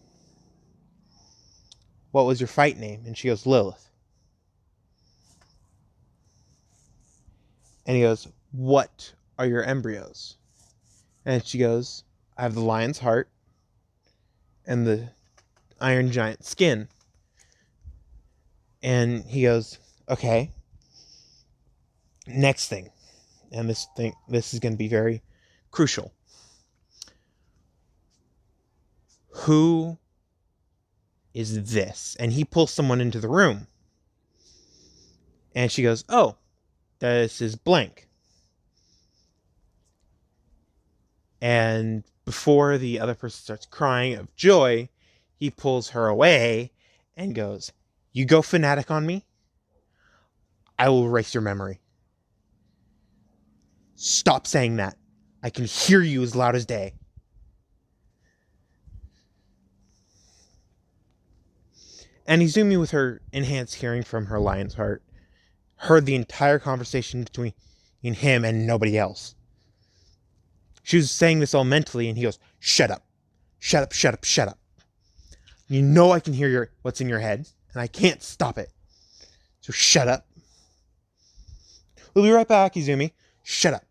What was your fight name?" And she goes, "Lilith." And he goes, "What are your embryos?" And she goes, "I have the lion's heart and the iron giant skin." And he goes, "Okay. Next thing." And this is going to be very crucial. "Who is this?" And he pulls someone into the room. And she goes, "Oh, this is blank." And before the other person starts crying of joy, he pulls her away and goes, "You go fanatic on me, I will erase your memory. Stop saying that. I can hear you as loud as day." And Izumi, with her enhanced hearing from her lion's heart, heard the entire conversation between him and nobody else. She was saying this all mentally, and he goes, "Shut up. Shut up, shut up, shut up. You know I can hear what's in your head, and I can't stop it. So shut up." "We'll be right back, Izumi." "Shut up.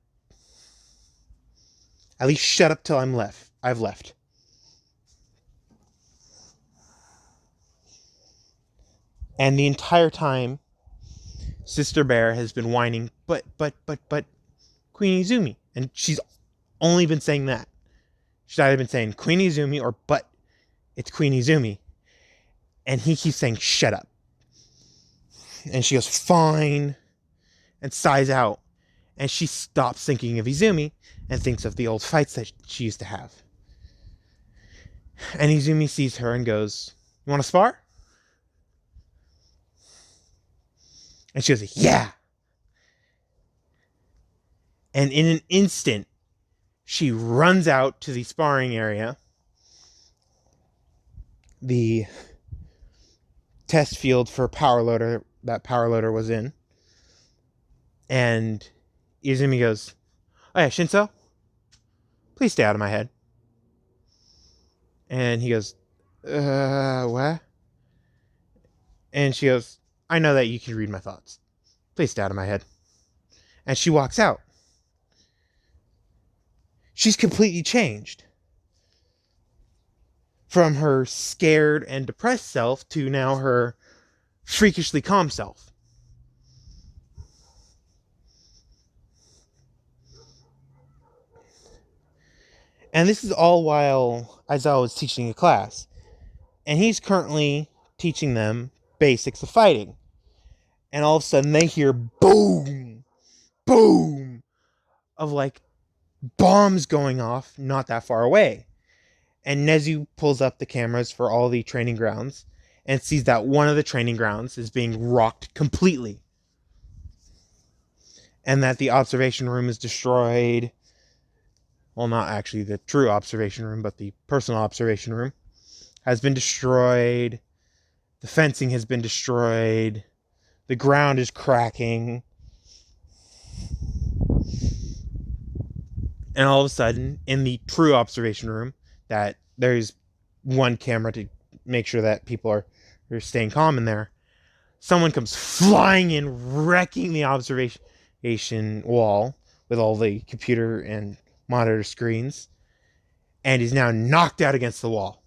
At least shut up till I've left." And the entire time, Sister Bear has been whining, but, Queen Izumi. And she's only been saying that. She's either been saying Queen Izumi or "but it's Queen Izumi." And he keeps saying, "Shut up." And she goes, "Fine," and sighs out. And she stops thinking of Izumi and thinks of the old fights that she used to have. And Izumi sees her and goes, "You want to spar?" And she goes, yeah. And in an instant, she runs out to the sparring area, the test field for power loader that power loader was in. And Izumi goes, oh yeah, Shinso, please stay out of my head. And he goes, what? And she goes, I know that you can read my thoughts. Please stay out of my head. And she walks out. She's completely changed. From her scared and depressed self to now her freakishly calm self. And this is all while Aizawa was teaching a class. And he's currently teaching them basics of fighting. And all of a sudden they hear boom, boom, of like bombs going off not that far away. And Nezu pulls up the cameras for all the training grounds and sees that one of the training grounds is being rocked completely. And that the observation room is destroyed. Well, not actually the true observation room, but the personal observation room has been destroyed. The fencing has been destroyed. The ground is cracking. And all of a sudden, in the true observation room, that there's one camera to make sure that people are staying calm in there, someone comes flying in, wrecking the observation wall with all the computer and monitor screens, and is now knocked out against the wall.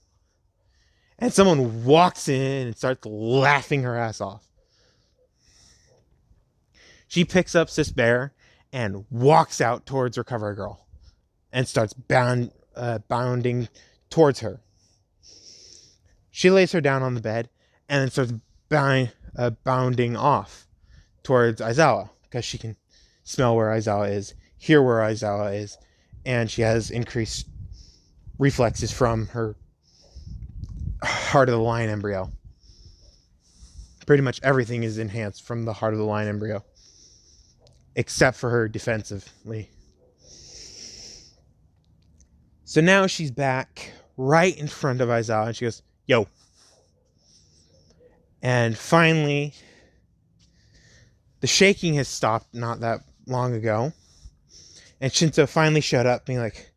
And someone walks in and starts laughing her ass off. She picks up Sis Bear and walks out towards Recovery Girl and starts bounding towards her. She lays her down on the bed and then starts bounding off towards Aizawa, because she can smell where Aizawa is, hear where Aizawa is, and she has increased reflexes from her heart of the lion embryo. Pretty much everything is enhanced from the heart of the lion embryo, except for her defensively. So now she's back right in front of Aizawa, and she goes, yo. And finally, the shaking has stopped not that long ago. And Shinso finally showed up, being like,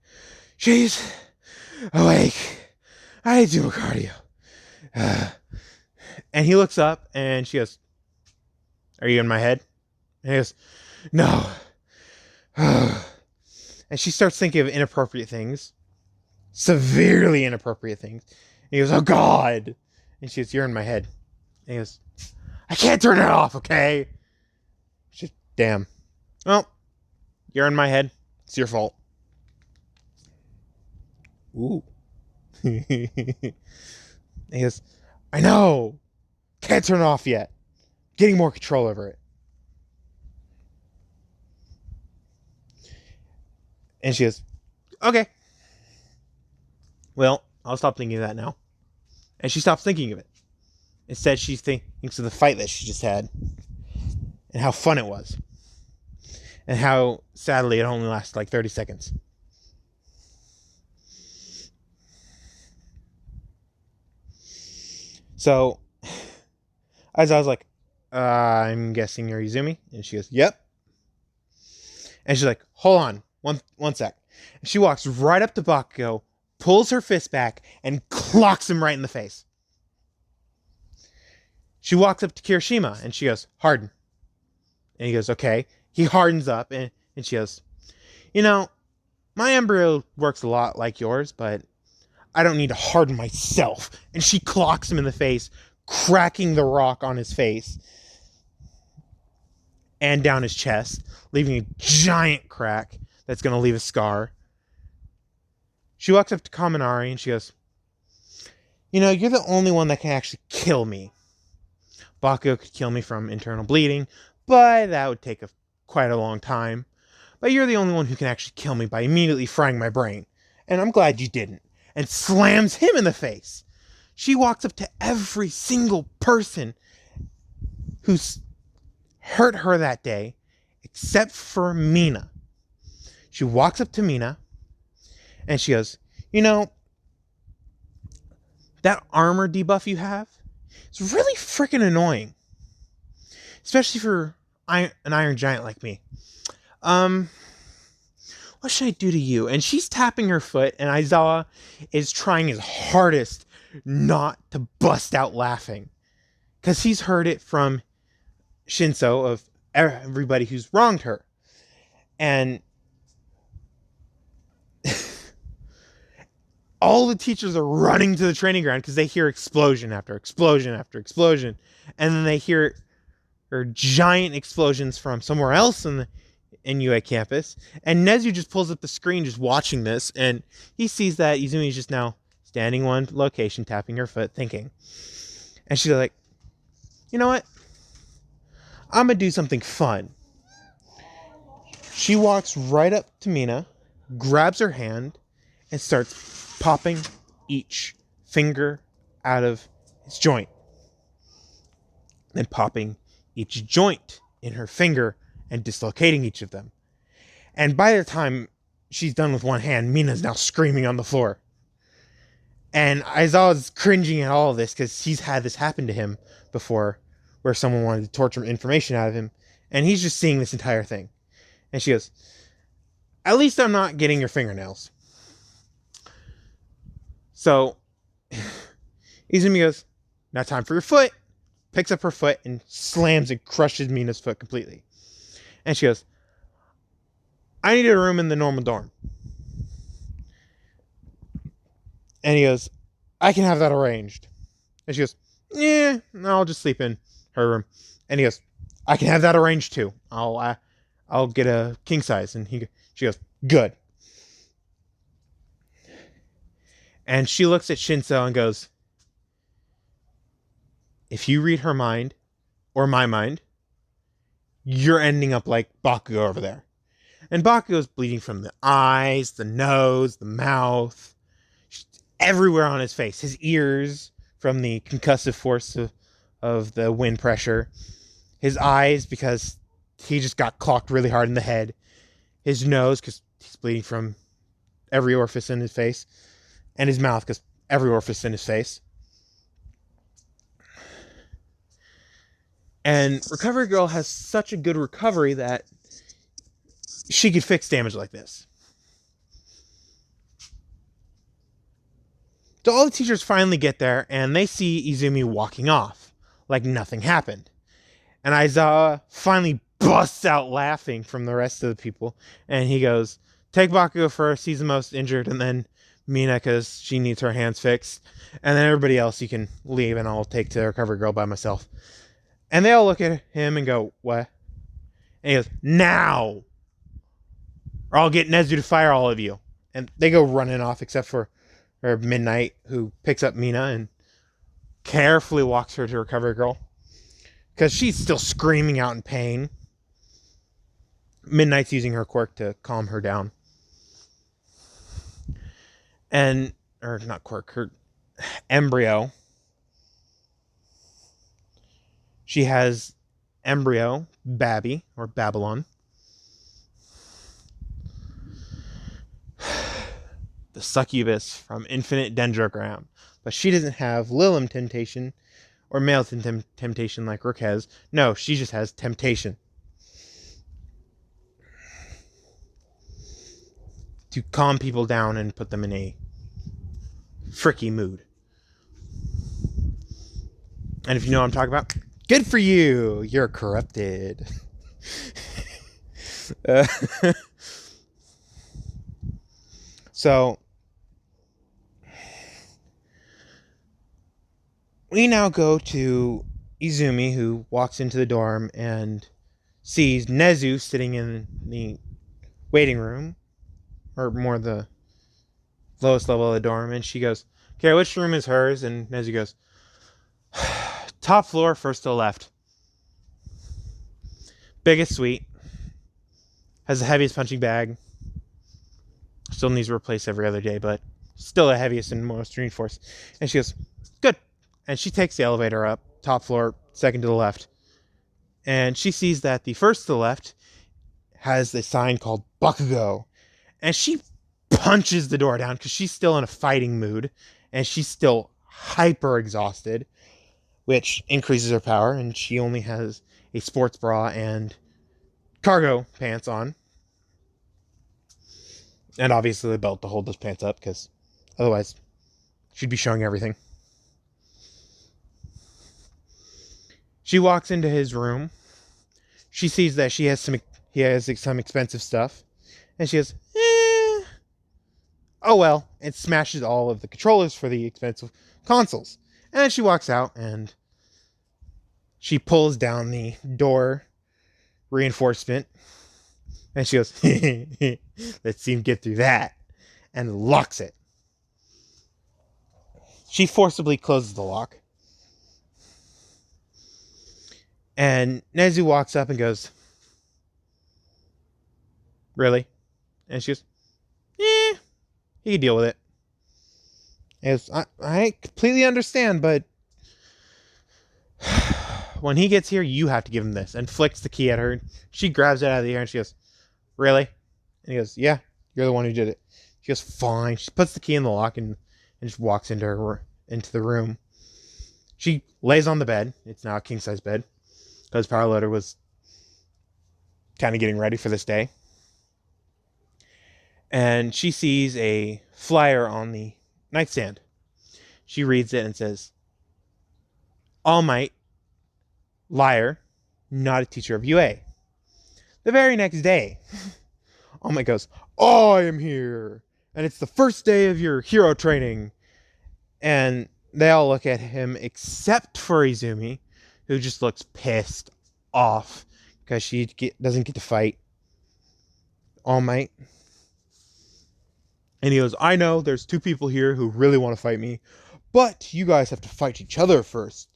she's awake. I need to do a cardio. And he looks up, and she goes, are you in my head? And he goes, no. And she starts thinking of inappropriate things. Severely inappropriate things. And he goes, oh God. And she goes, you're in my head. And he goes, I can't turn it off, okay? She's, damn. Well, you're in my head. It's your fault. Ooh. He goes, I know. Can't turn it off yet. Getting more control over it. And she goes, okay. Well, I'll stop thinking of that now. And she stops thinking of it. Instead, she thinks of the fight that she just had. And how fun it was. And how, sadly, it only lasted like 30 seconds. So, as I was like, I'm guessing you're Izumi? And she goes, yep. And she's like, hold on, one sec. And she walks right up to Bakugo, pulls her fist back, and clocks him right in the face. She walks up to Kirishima, and she goes, harden. And he goes, okay. He hardens up, and she goes, you know, my embryo works a lot like yours, but I don't need to harden myself. And she clocks him in the face, cracking the rock on his face and down his chest, leaving a giant crack that's going to leave a scar. She walks up to Kaminari and she goes, you know, you're the only one that can actually kill me. Bakugo could kill me from internal bleeding, but that would take quite a long time. But you're the only one who can actually kill me by immediately frying my brain. And I'm glad you didn't. And slams him in the face. She walks up to every single person who's hurt her that day, except for Mina. She walks up to Mina and she goes, you know, that armor debuff you have is really freaking annoying. Especially for an iron giant like me. What should I do to you? And she's tapping her foot, and Aizawa is trying his hardest not to bust out laughing. Because he's heard it from Shinso of everybody who's wronged her. And all the teachers are running to the training ground because they hear explosion after explosion after explosion. And then they hear giant explosions from somewhere else in UA campus. And Nezu just pulls up the screen just watching this, and he sees that Izumi is just now standing in one location, tapping her foot, thinking. And she's like, you know what? I'm going to do something fun. She walks right up to Mina, grabs her hand, and starts popping each finger out of its joint. Then popping each joint in her finger and dislocating each of them. And by the time she's done with one hand, Mina's now screaming on the floor. And Aizawa's cringing at all of this because he's had this happen to him before, where someone wanted to torture information out of him, and he's just seeing this entire thing. And she goes, at least I'm not getting your fingernails. So Izumi goes, now time for your foot. Picks up her foot and slams and crushes Mina's foot completely. And she goes, I need a room in the normal dorm. And he goes, I can have that arranged. And she goes, yeah, I'll just sleep in her room. And he goes, I can have that arranged too. I'll get a king size. And she goes, good. And she looks at Shinso and goes, if you read her mind, or my mind, you're ending up like Bakugo over there. And Bakugo's bleeding from the eyes, the nose, the mouth, everywhere on his face. His ears from the concussive force of the wind pressure. His eyes because he just got clocked really hard in the head. His nose because he's bleeding from every orifice in his face. And his mouth because every orifice in his face. And Recovery Girl has such a good recovery that she could fix damage like this. So all the teachers finally get there, and they see Izumi walking off, like nothing happened. And Aizawa finally busts out laughing from the rest of the people, and he goes, take Bakugo first, he's the most injured, and then Mina, because she needs her hands fixed, and then everybody else you can leave, and I'll take to Recovery Girl by myself. And they all look at him and go, what? And he goes, now! Or I'll get Nezu to fire all of you. And they go running off, except for Midnight, who picks up Mina and carefully walks her to Recovery Girl. Because she's still screaming out in pain. Midnight's using her quirk to calm her down. Or not quirk, her embryo. She has embryo, Babby, or Babylon. The succubus from Infinite Dendrogram. But she doesn't have Lilim Temptation or Male Temptation like Rook has. No, she just has Temptation. To calm people down and put them in a fricky mood. And if you know what I'm talking about, good for you! You're corrupted. So, we now go to Izumi, who walks into the dorm and sees Nezu sitting in the waiting room, or more the lowest level of the dorm, and she goes, okay, which room is hers? And Nezu goes, top floor, first to the left. Biggest suite. Has the heaviest punching bag. Still needs to replace every other day, but still the heaviest and most reinforced. And she goes, good. And she takes the elevator up, top floor, second to the left. And she sees that the first to the left has a sign called Bakugo. And she punches the door down because she's still in a fighting mood. And she's still hyper exhausted, which increases her power. And she only has a sports bra and cargo pants on. And obviously the belt to hold those pants up, because otherwise she'd be showing everything. She walks into his room. She sees that he has some expensive stuff. And she goes, oh well, and smashes all of the controllers for the expensive consoles. And then she walks out and she pulls down the door reinforcement. And she goes, let's see him get through that. And locks it. She forcibly closes the lock. And Nezu walks up and goes, really? And she goes, he can deal with it. As I completely understand, but when he gets here, you have to give him this. And flicks the key at her. She grabs it out of the air and she goes, really? And he goes, yeah, you're the one who did it. She goes, fine. She puts the key in the lock and just walks into the room. She lays on the bed. It's now a king-size bed, because Power Loader was kind of getting ready for this day. And she sees a flyer on the nightstand. She reads it and says, All Might, liar, not a teacher of UA. The very next day, All Might goes, I am here, and it's the first day of your hero training. And they all look at him except for Izumi, who just looks pissed off because she doesn't get to fight All Might. And he goes, I know there's two people here who really want to fight me, but you guys have to fight each other first.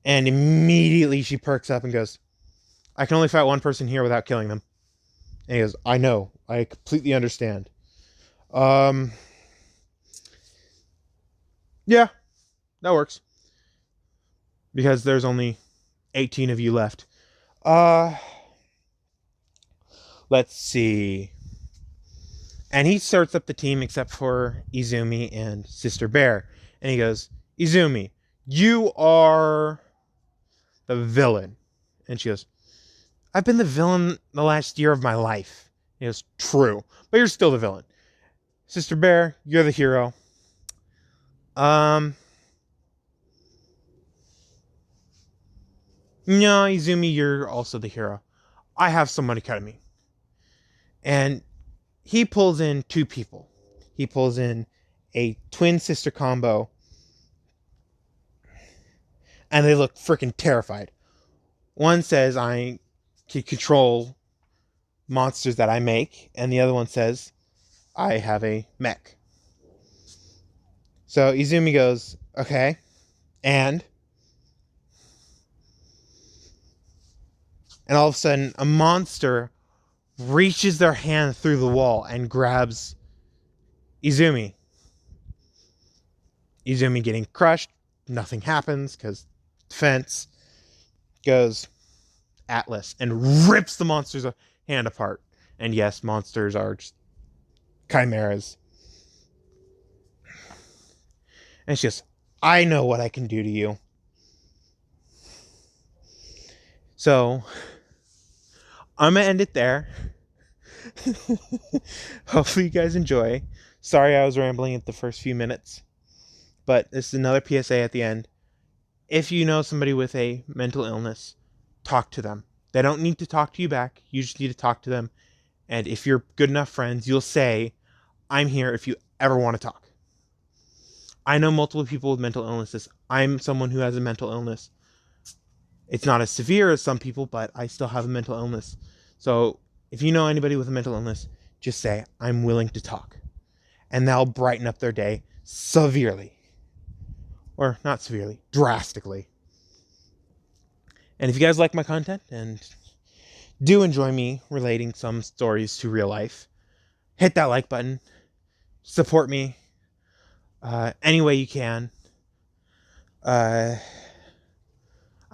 And immediately she perks up and goes, I can only fight one person here without killing them. And he goes, I know. I completely understand. Yeah, that works. Because there's only 18 of you left. Let's see. And he starts up the team except for Izumi and Sister Bear. And he goes, Izumi, you are the villain. And she goes, I've been the villain the last year of my life. He goes, true, but you're still the villain. Sister Bear, you're the hero. No, Izumi, you're also the hero. I have some money cut of me. And he pulls in two people. He pulls in a twin sister combo. And they look freaking terrified. One says, I can control monsters that I make. And the other one says, I have a mech. So Izumi goes, okay. And all of a sudden, a monster reaches their hand through the wall and grabs Izumi. Izumi getting crushed. Nothing happens because defense. Goes Atlas and rips the monster's hand apart. And yes, monsters are just chimeras. And she goes, I know what I can do to you. So I'm going to end it there. Hopefully you guys enjoy. Sorry I was rambling at the first few minutes. But this is another PSA at the end. If you know somebody with a mental illness, talk to them. They don't need to talk to you back. You just need to talk to them. And if you're good enough friends, you'll say, I'm here if you ever want to talk. I know multiple people with mental illnesses. I'm someone who has a mental illness. It's not as severe as some people, but I still have a mental illness. So if you know anybody with a mental illness, just say, I'm willing to talk. And that'll brighten up their day severely. Or not severely, drastically. And if you guys like my content and do enjoy me relating some stories to real life, hit that like button. Support me any way you can. I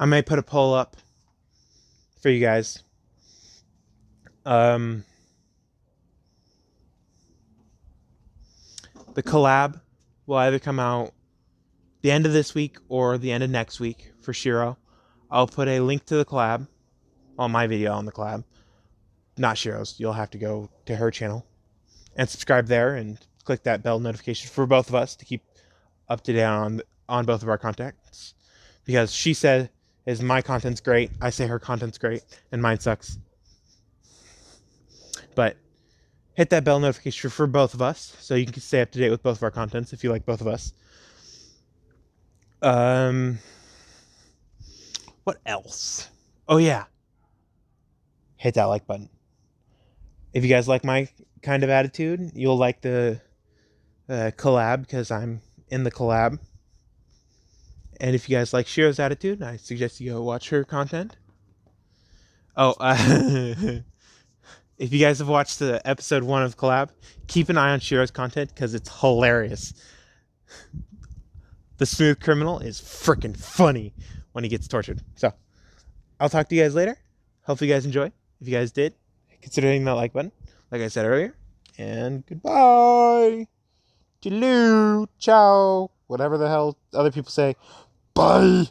may put a poll up for you guys. The collab will either come out the end of this week or the end of next week for Shiro. I'll put a link to the collab on my video on the collab. Not Shiro's. You'll have to go to her channel and subscribe there and click that bell notification for both of us to keep up to date on both of our contacts. Because she said is my content's great, I say her content's great, and mine sucks. But hit that bell notification for both of us so you can stay up to date with both of our contents if you like both of us. What else? Oh yeah. Hit that like button. If you guys like my kind of attitude, you'll like the collab because I'm in the collab. And if you guys like Shiro's attitude, I suggest you go watch her content. Oh, if you guys have watched the episode 1 of collab, keep an eye on Shiro's content because it's hilarious. The smooth criminal is freaking funny when he gets tortured. So, I'll talk to you guys later. Hopefully you guys enjoy. If you guys did, consider hitting that like button, like I said earlier. And goodbye. Toodaloo. Ciao. Whatever the hell other people say. Bye.